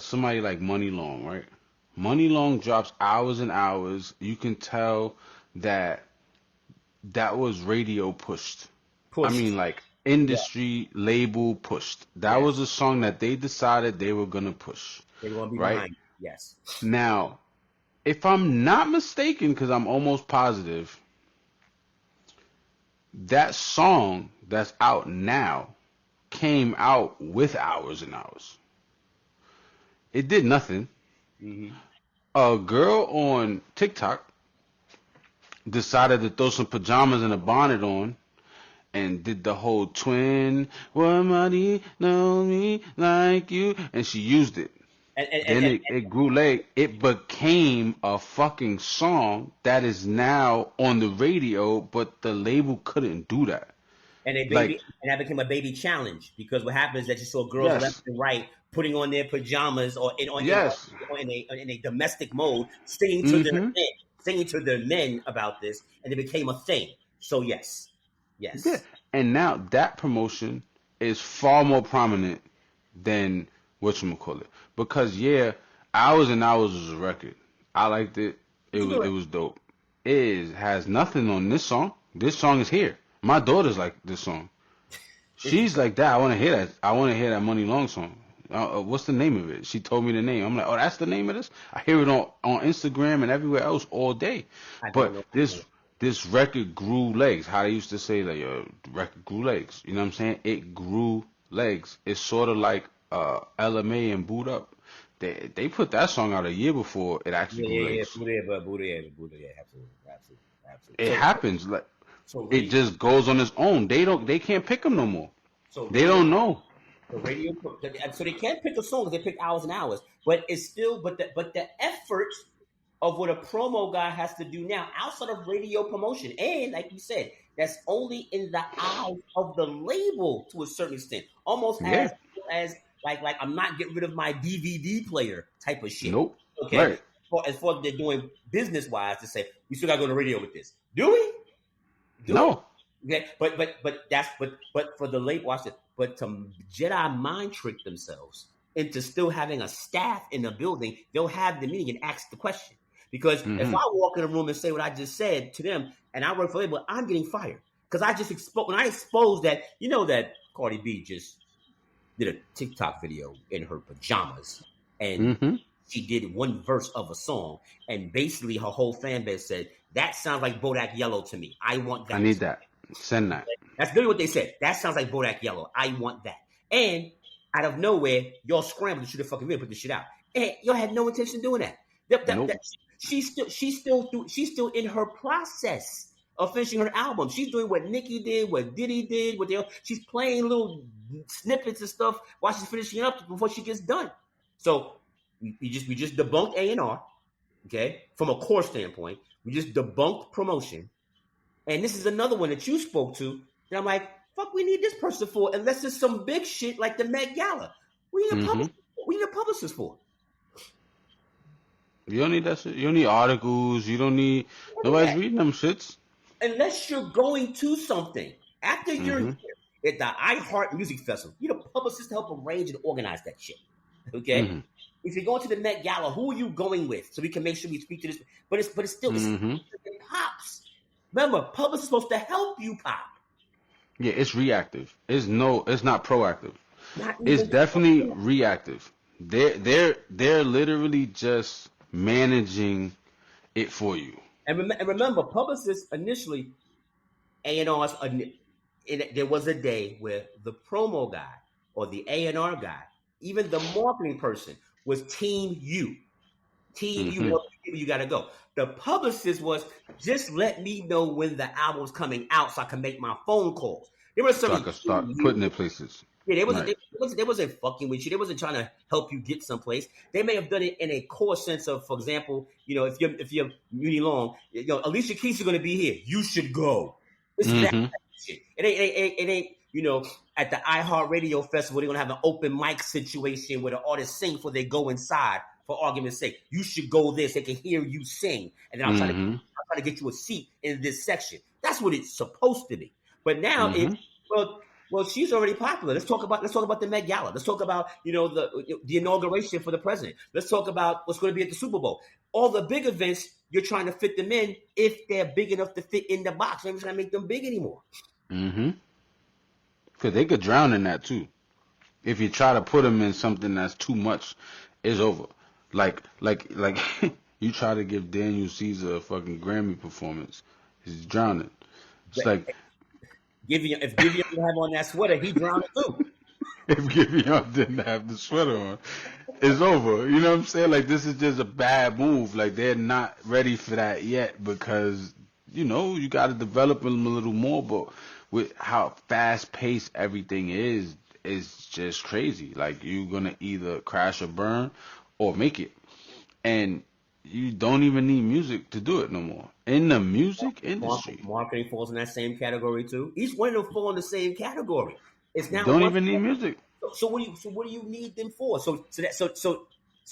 somebody like Money Long, right? Money Long drops hours and hours. You can tell that was radio pushed. I mean, like industry label pushed. That was a song that they decided they were gonna push. They were gonna be right? behind. Yes. Now, if I'm not mistaken, because I'm almost positive, that song that's out now came out with hours and hours. It did nothing. Mm-hmm. A girl on TikTok decided to throw some pajamas and a bonnet on and did the whole twin, somebody know me like you, and she used it. Then it grew late. It became a fucking song that is now on the radio, but the label couldn't do that. And that became a baby challenge because what happens is that you saw girls left and right putting on their pajamas or in a domestic mode, singing to their men about this, and it became a thing. So yes. Yeah. And now that promotion is far more prominent than whatchamacallit. Because Hours and Hours was a record. I liked it. It was dope. It has nothing on this song. This song is here. My daughter's like this song. She's like that. I want to hear that. I want to hear that Money Long song. What's the name of it? She told me the name. I'm like, oh, that's the name of this? I hear it on Instagram and everywhere else all day. But this record grew legs. How they used to say, like, the record grew legs. You know what I'm saying? It grew legs. It's sort of like LMA and Boot Up. They put that song out a year before it actually grew legs. Absolutely. It happens. Like, it just goes on its own. They can't pick them no more. So they don't know. The radio, so they can't pick a song. They pick Hours and Hours, but it's still, but the effort of what a promo guy has to do now, outside of radio promotion, and like you said, that's only in the eyes of the label to a certain extent, almost as like I'm not getting rid of my DVD player type of shit. Nope. Okay. Right. As far as they're doing business wise, to say we still got to go to radio with this. Do we? No. Okay, but for the late watch it, but to Jedi mind trick themselves into still having a staff in the building, they'll have the meeting and ask the question. Because if I walk in a room and say what I just said to them, and I work for label, I'm getting fired because I just exposed that that Cardi B just did a TikTok video in her pajamas and she did one verse of a song, and basically her whole fan base said that sounds like Bodak Yellow to me. I want that. I need that. Send that. That's literally what they said. That sounds like Bodak Yellow. I want that. And out of nowhere, y'all scrambled to shoot a fucking video, put this shit out. And y'all had no intention of doing that. Nope. She's still in her process of finishing her album. She's doing what Nicki did, what Diddy did, she's playing little snippets and stuff while she's finishing up before she gets done. So we just debunked A&R, okay? From a core standpoint, we just debunked promotion. And this is another one that you spoke to. And I'm like, fuck, we need this person for, unless it's some big shit like the Met Gala. We need a publicist for. You don't need that shit. You don't need articles. You don't need. Nobody's reading them shits. Unless you're going to something. After you're here at the iHeart Music Festival, you need a publicist to help arrange and organize that shit. Okay? If you're going to the Met Gala, who are you going with? So we can make sure we speak to this. But it's still it pops. Remember, publicists supposed to help you pop. Yeah, it's reactive. It's not proactive. It's definitely reactive. They're literally just managing it for you. And remember, publicists initially, A&Rs, there was a day where the promo guy or the A&R guy, even the marketing person, was team you. Team you Mm-hmm. want you got to go. The publicist was just let me know when the album's coming out so I can make my phone calls. There was So I certainly could team start you. putting it places. Yeah, Right. they wasn't fucking with you. They wasn't trying to help you get someplace. They may have done it in a core sense of, for example, if you're Muni Long, Alicia Keys is going to be here. You should go. It's that Mm-hmm. shit. It ain't at the iHeartRadio Festival they're gonna have an open mic situation where the artists sing before they go inside. For argument's sake, you should go this. They can hear you sing, and then Mm-hmm. I'll try to get you a seat in this section. That's what it's supposed to be. But now Mm-hmm. well, she's already popular. Let's talk about the Met Gala. Let's talk about the inauguration for the president. Let's talk about what's going to be at the Super Bowl. All the big events, you're trying to fit them in if they're big enough to fit in the box. Maybe it's going to make them big anymore. Mm-hmm. Because they could drown in that too. If you try to put them in something that's too much, it's over. Like you try to give Daniel Caesar a fucking Grammy performance, he's drowning. It's like If Giveon didn't have on that sweater, he drowned too. if Giveon didn't have the sweater on, it's over. You know what I'm saying? Like this is just a bad move. Like they're not ready for that yet because you got to develop them a little more. But with how fast paced everything is just crazy. Like you're gonna either crash or burn or make it, and you don't even need music to do it no more in the music industry. Marketing falls in that same category too. Each one of them fall in the same category. It's You now don't one. even need music. So what do you need them for? So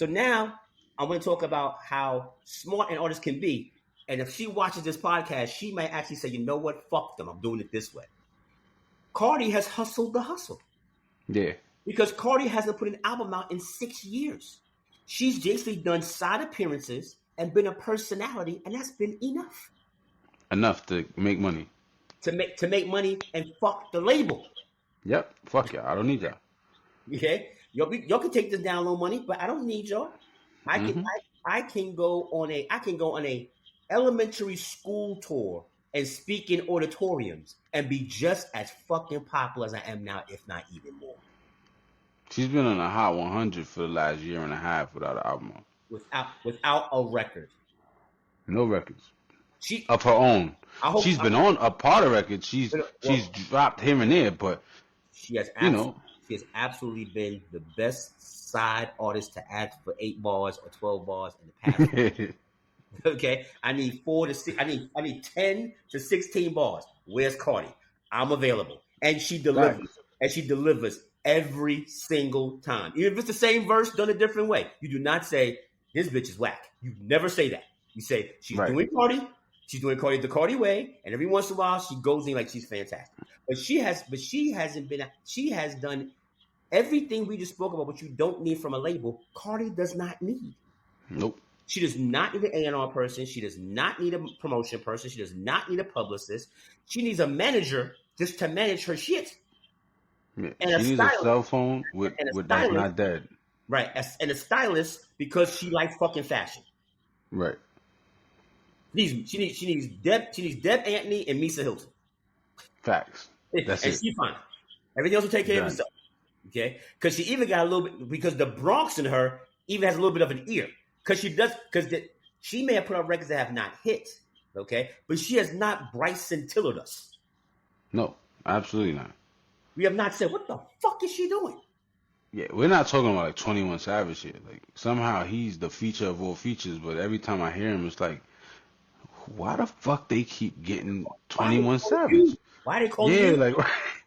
now I'm going to talk about how smart an artist can be. And if she watches this podcast, she might actually say, you know what? Fuck them. I'm doing it this way. Cardi has hustled the hustle Yeah, because Cardi hasn't put an album out in 6 years. She's basically done side appearances and been a personality, and that's been enough enough to make money. to make money and fuck the label. Yep. Fuck yeah. I don't need that. Okay, y'all can take this down low money, but I don't need y'all. I can Hmm. I can go on a elementary school tour and speak in auditoriums and be just as fucking popular as I am now, if not even more, She's been on a hot 100 for the last year and a half without an album on. without a record. No records She of her own. I hope She's been on a part of records. She's well dropped here and there, but she has you absolutely know, she has absolutely been the best side artist to add for 8 bars or 12 bars in the past. Okay, I need 4 to 6. I need 10 to 16 bars. Where's Cardi? I'm available, and she delivers. facts. And she delivers every single time. Even if it's the same verse done a different way, you do not say this bitch is whack. You never say that. You say she's Right. doing Cardi. She's doing Cardi the Cardi way, and every once in a while she goes in like she's fantastic. She hasn't been. She has done everything we just spoke about. What you don't need from a label, Cardi does not need. Nope. She does not need an A&R person. She does not need a promotion person. She does not need a publicist. She needs a manager just to manage her shit. Yeah. And She a needs a stylist. cell phone with And a that's stylist. not dead. Right. And a stylist because she likes fucking fashion. Right. She needs Deb Anthony and Misa Hilton. Facts. That's And it. she's fine. Everything else will take care of Done. itself. Okay? Because she even got a little bit, because the Bronx in her even has a little bit of an ear. She may have put out records that have not hit. Okay? But she has not Bryson Tillered us. No, absolutely not. We have not said, what the fuck is she doing? Yeah, we're not talking about like 21 Savage here. Like somehow he's the feature of all features, but every time I hear him, it's like, why the fuck they keep getting Why they 21 calling Savage? you? Why they calling Yeah, you? like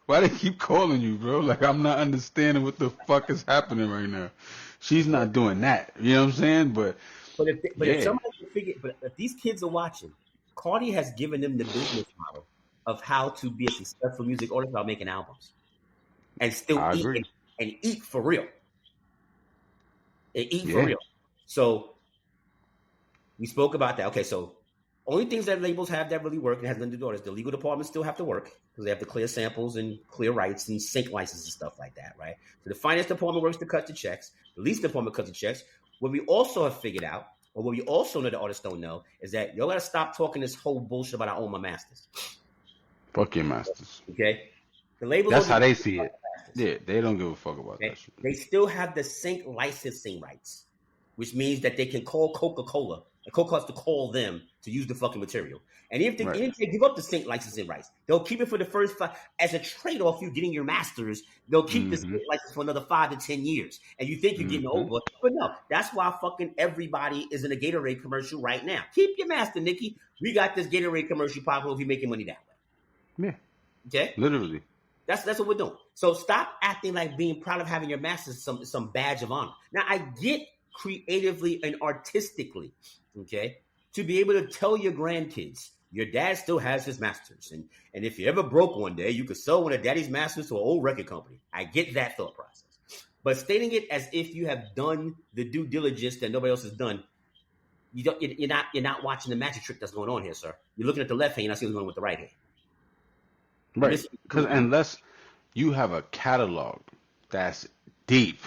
why they keep calling you, bro? Like I'm not understanding what the fuck is happening right now. She's not doing that. You know what I'm saying? But But if yeah, somebody can figure, but if these kids are watching, Cardi has given them the business model of how to be a successful music artist without making albums and still I eat agree. and eat for real. And eat for Yeah, real. So we spoke about that. Okay, so only things that labels have that really work and has nothing to do with it is the legal departments still have to work because they have to clear samples and clear rights and sync licenses and stuff like that, right? So the finance department works to cut the checks. The lease department cuts the checks. What we also have figured out But what we also know the artists don't know is that y'all gotta stop talking this whole bullshit about I own my masters. Fuck your masters. Okay? The labels That's don't give how a they fuck see about it. the masters. Yeah, they don't give a fuck about Okay? that shit. They still have the sync licensing rights, which means that they can call Coca-Cola and Coca has to call them to use the fucking material. And Right. even if they give up the sync licensing rights, they'll keep it for the first five. As a trade-off, you getting your masters, they'll keep the Mm-hmm. sync license for another 5 to 10 years. And you think you're getting Mm-hmm. over, but no, that's why fucking everybody is in a Gatorade commercial right now. Keep your master, Nikki. We got this Gatorade commercial popular if you're making money that way. Yeah. Okay? Literally. That's what we're doing. So stop acting like being proud of having your masters is some badge of honor. Now I get creatively and artistically, okay, to be able to tell your grandkids your dad still has his masters, and if you ever broke one day, you could sell one of daddy's masters to an old record company. I get that thought process, but stating it as if you have done the due diligence that nobody else has done, you're not watching the magic trick that's going on here, sir. You're looking at the left hand, you're not seeing what's going on with the right hand. You're Right. missing. Because unless you have a catalog that's deep,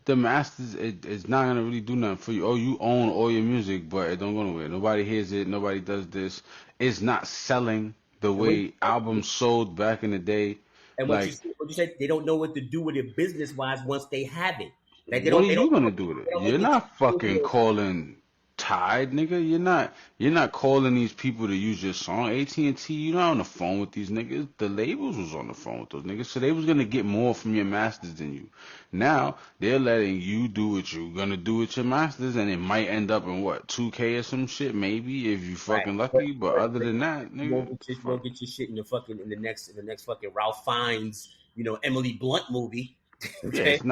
the masters it's not gonna really do nothing for you. Oh, you own all your music, but it don't go nowhere. Nobody hears it. Nobody does this. It's not selling the And what way albums sold back in the day. And Like, what you said, they don't know what to do with it business wise once they have it. Like what are they you don't gonna do with it? they don't You're look at not fucking you. calling Tide, nigga. You're not calling these people to use your song. AT&T, you're not on the phone with these niggas. The labels was on the phone with those niggas, so they was gonna get more from your masters than you. Now they're letting you do what you gonna do with your masters, and it might end up in what 2K or some shit, maybe if you Right. fucking lucky. But other But than that, nigga, you fuck. won't get your shit in the fucking in the next fucking Ralph Fiennes, Emily Blunt movie. Yeah, Okay. it's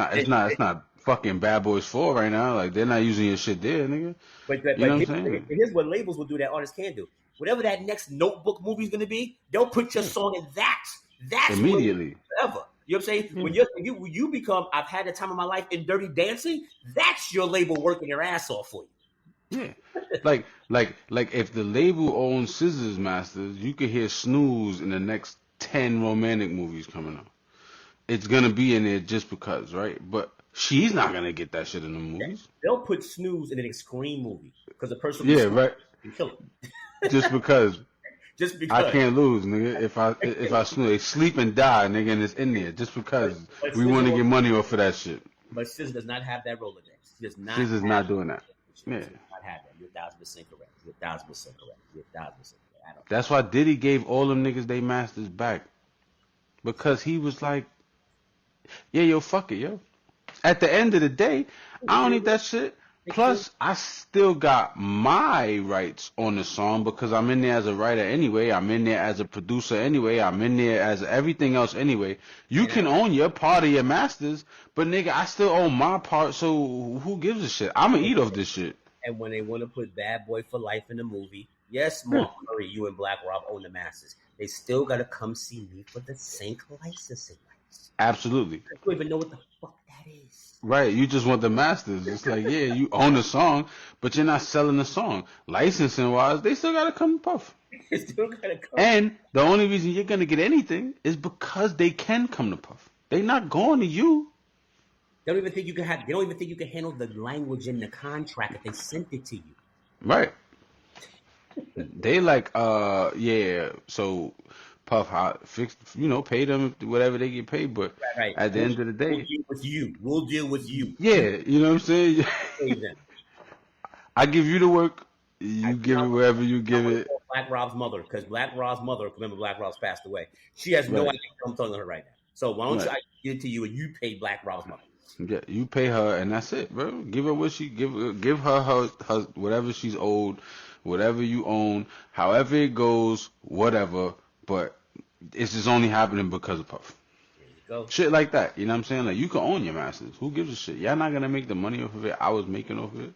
not fucking Bad Boys 4 right now. Like they're not using your shit there, nigga. You know what I'm saying? Here's what labels will do that artists can do. Whatever that next Notebook movie is going to be, they'll put your Yeah, song in that. That's where immediately. forever. You know what I'm saying? Yeah. When you become, I've had the time of my life in Dirty Dancing. That's your label working their ass off for you. Yeah. Like if the label owns Scissors Masters, you could hear Snooze in the next 10 romantic movies coming up. It's gonna be in there just because, right? But she's not gonna get that shit in the movies. They'll put Snooze in an Scream movie because the person who Yeah, snooze right. can kill Just because just I because. can't lose, nigga. If I snooze, they sleep and die, nigga, and it's in there. Just because But we want to get money off of that shit. SZA does not have that Rolodex. She does not Scissors have not doing that. she Yeah. does not have that. You're 1,000% correct. You're 1,000% correct. You're 1,000% correct. I don't. That's why Diddy gave all them niggas they masters back. Because he was like, yeah, yo, fuck it, yo. At the end of the day, I don't need that shit. Plus, I still got my rights on the song because I'm in there as a writer anyway. I'm in there as a producer anyway. I'm in there as everything else anyway. You can own your part of your masters, but nigga, I still own my part, so who gives a shit? I'ma eat off this shit. And when they want to put Bad Boy for Life in the movie, yes, Yeah, Mark Curry, you and Black Rob own the masters. They still got to come see me for the sync licensing rights. absolutely. I don't even know what the fuck that is. Right, you just want the masters. It's like, yeah, you own the song, but you're not selling the song. Licensing wise, they still gotta come puff. They still got to come. And the only reason you're gonna get anything is because they can come to puff. They not going to you. They don't even think you can have. They don't even think you can handle the language in the contract if they sent it to you. Right. They like, yeah, so Puff fix, pay them whatever they get paid, but Right. at the end of the We'll day, deal with you. We'll deal with you. yeah, you know what I'm saying? Pay them. I give you the work, I, you give it wherever you I give want to it. call Black Rob's mother because Black Rob's mother, remember Black Rob's passed away. She has no Right, idea what I'm telling her right now. So why don't you right. I give it to you and you pay Black Rob's mother? Yeah, you pay her and that's it, bro. Give her what she give her whatever she's owed, whatever you own, however it goes, whatever. But it's just only happening because of Puff. There you go. Shit like that, you know what I'm saying? Like you can own your masters. Who gives a shit? Y'all not gonna make the money off of it. I was making off of it.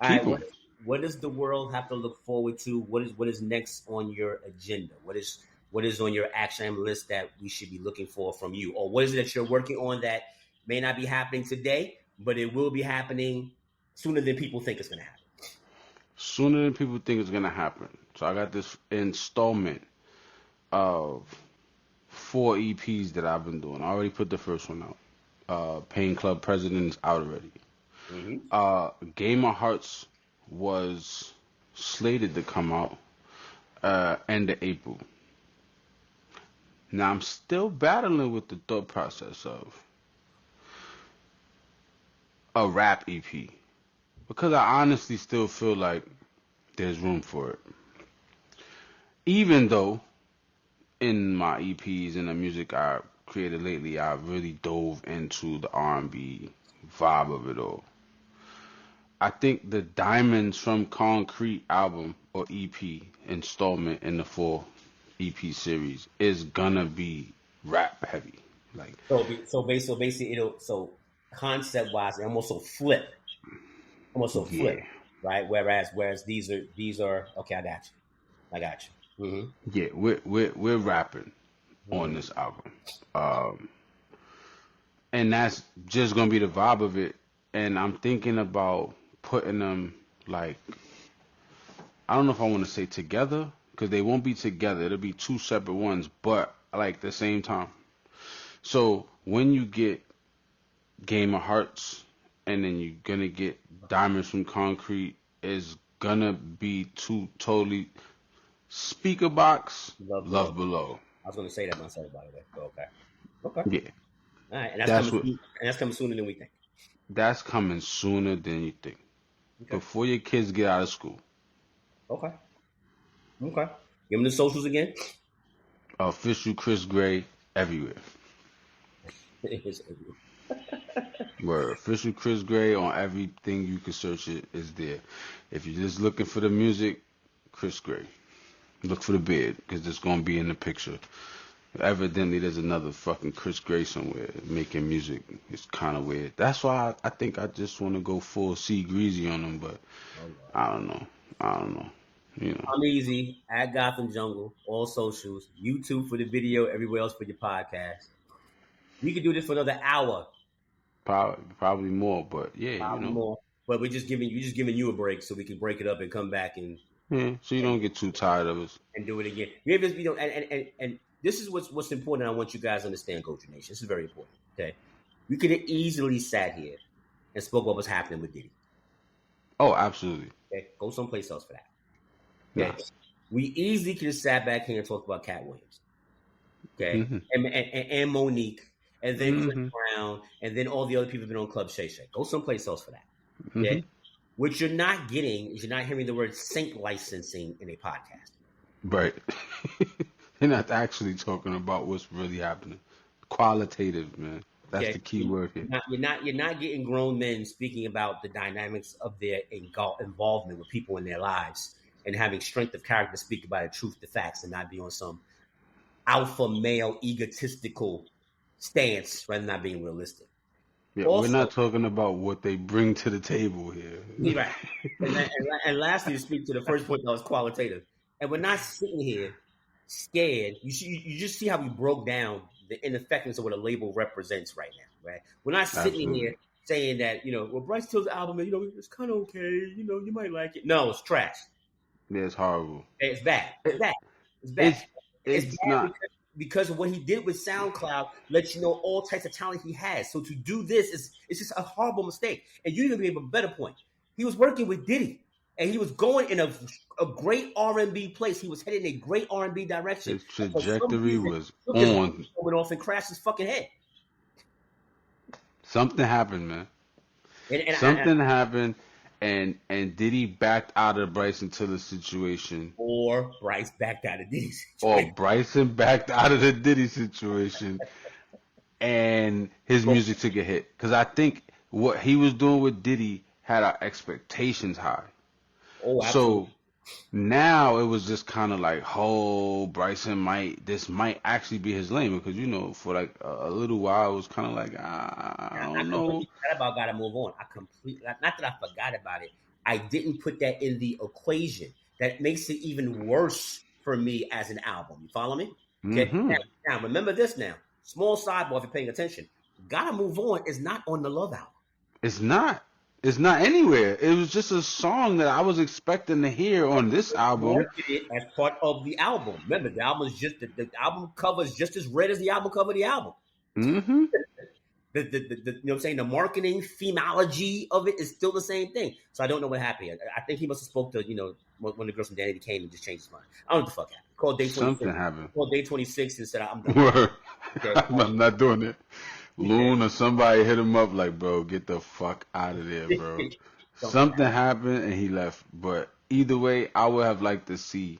All Keep right, them. what does the world have to look forward to? What is next on your agenda? What is on your action item list that we should be looking for from you? Or what is it that you're working on that may not be happening today, but it will be happening sooner than people think it's gonna happen? Sooner than people think it's gonna happen. So I got this installment of 4 EPs that I've been doing. I already put the first one out. Pain Club President is out already. Mm-hmm. Game of Hearts was slated to come out end of April. Now I'm still battling with the thought process of a rap EP because I honestly still feel like there's room for it. Even though in my EPs and the music I created lately, I really dove into the R&B vibe of it all. I think the Diamonds from Concrete album or EP installment in the full EP series is gonna be rap heavy. Like, So basically, concept wise, it almost so flip, yeah, right? Whereas these are okay. I got you. Mm-hmm. yeah, we're rapping on Mm-hmm. this album, um, and that's just gonna be the vibe of it. And I'm thinking about putting them like I don't know if I want to say together because they won't be together. It'll be two separate ones, but like the same time. So when you get Game of Hearts and then you're gonna get Diamonds from Concrete, is gonna be two totally speaker box, Love below. love below. I was going to say that myself, by the way. But okay. Okay. Yeah, All right. that's what And that's coming sooner than we think. that's coming sooner than you think. Okay. Before your kids get out of school. Okay. Okay. Give them the socials again. Official Chris Gray everywhere. Where official Chris Gray on everything you can search it is there. If you're just looking for the music, Chris Gray. Look for the beard because it's gonna be in the picture. Evidently, there's another fucking Chris Gray somewhere making music. It's kind of weird. That's why I think I just want to go full C Greasy on them, but Oh, Lord. I don't know. I don't know. You know, I'm easy at Gotham Jungle, all socials, YouTube for the video, everywhere else for your podcast. We could do this for another hour, probably more, but yeah, probably more. But we're just giving you a break so we can break it up and come back and yeah. So you and, don't get too tired of us. and do it again. And this is what's important. I want you guys to understand, Culture Nation. This is very important. Okay, we could have easily sat here and spoke what was happening with Diddy. Oh, absolutely. Okay, go someplace else for that. Nah. Okay, we easily could have sat back here and talked about Cat Williams. Okay, Mhm. and Monique, and then Chris Mhm. Brown, and then all the other people have been on Club Shay Shay. Go someplace else for that. Okay, Mhm. what you're not getting is you're not hearing the word sync licensing in a podcast. Right. They're not actually talking about what's really happening. Qualitative, man. That's Okay, the key word here. you're not getting grown men speaking about the dynamics of their involvement with people in their lives and having strength of character to speak about the truth, the facts, and not be on some alpha male egotistical stance rather than not being realistic. Yeah, we're Also, not talking about what they bring to the table here. right. And lastly, to speak to the first point that was qualitative, and we're not sitting here scared. You just see how we broke down the ineffectiveness of what a label represents right now, right? We're not sitting Absolutely. here saying that well, Bryce Till's album, it's kind of okay, you might like it. No, it's trash. Yeah, it's horrible. It's bad. It's It, bad. It's bad. it's It's it's bad not. because of what he did with SoundCloud lets you know all types of talent he has. So to do this is it's just a horrible mistake. And you even gave a better point. He was working with Diddy, and he was going in a great R&B place. He was heading in a great R&B direction. His And for some trajectory reason, was took his on. went off and crashed his fucking head. Something happened, man. And Something happened, and Diddy backed out of the Bryson Tiller situation, or Bryce backed out of Diddy's or situation. Bryson backed out of the Diddy situation, and his music took a hit. Because I think what he was doing with Diddy had our expectations high. Oh, absolutely. So now it was just kind of like, oh, this might actually be his lane because for like a little while it was kind of like I I don't know. completely forgot about Gotta Move On. Not that I forgot about it. I didn't put that in the equation. That makes it even worse for me as an album. You follow me? Okay. Hmm. Now remember this now. Small sidebar if you're paying attention. Gotta Move On is not on the Love album. It's not. It's not anywhere. It was just a song that I was expecting to hear on this album. Marketed it as part of the album. Remember, the album is just the album cover is just as red as the album cover of the album. Hmm. you know what I'm saying? The marketing themology of it is still the same thing. So I don't know what happened here. I think he must have spoke to, one of the girls from Danity Kane and just changed his mind. I don't know what the fuck happened. Called day 26. Something happened. Called day 26 and said, I'm done. Word. Okay. I'm not doing it. Yeah. Loon or somebody hit him up like, bro, get the fuck out of there, bro. Something happened and he left. But either way, I would have liked to see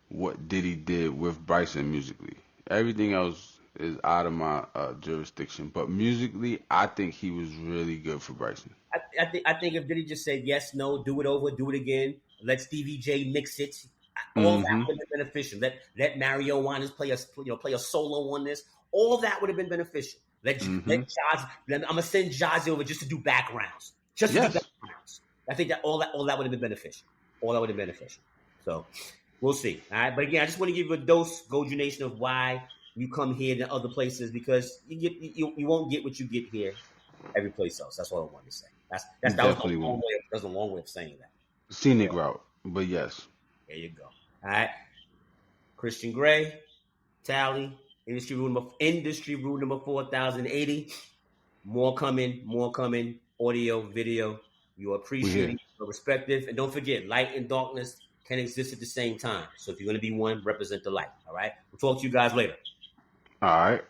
what Diddy did with Bryson musically. Everything else is out of my jurisdiction. But musically, I think he was really good for Bryson. I think if Diddy just said yes, no, do it over, do it again, let Stevie J mix it, all that would have been beneficial. Let Mario Winans play a solo on this. All that would have been beneficial. Let Jazz. I'm gonna send Jazzy over just to do backgrounds. Do backgrounds. I think that all that would have been beneficial. All that would have been beneficial. So we'll see. All right. But again, I just want to give you a dose, Goju Nation, of why you come here than other places, because you won't get what you get here every place else. That's what I wanted to say. That was a long way of saying that. Scenic route, but yes. There you go. All right. Christian Gray, Tally, industry rule number 4080. More coming. Audio, video. You appreciate it, you're respective, and don't forget, light and darkness can exist at the same time. So if you're going to be one, represent the light. All right. We'll talk to you guys later. All right.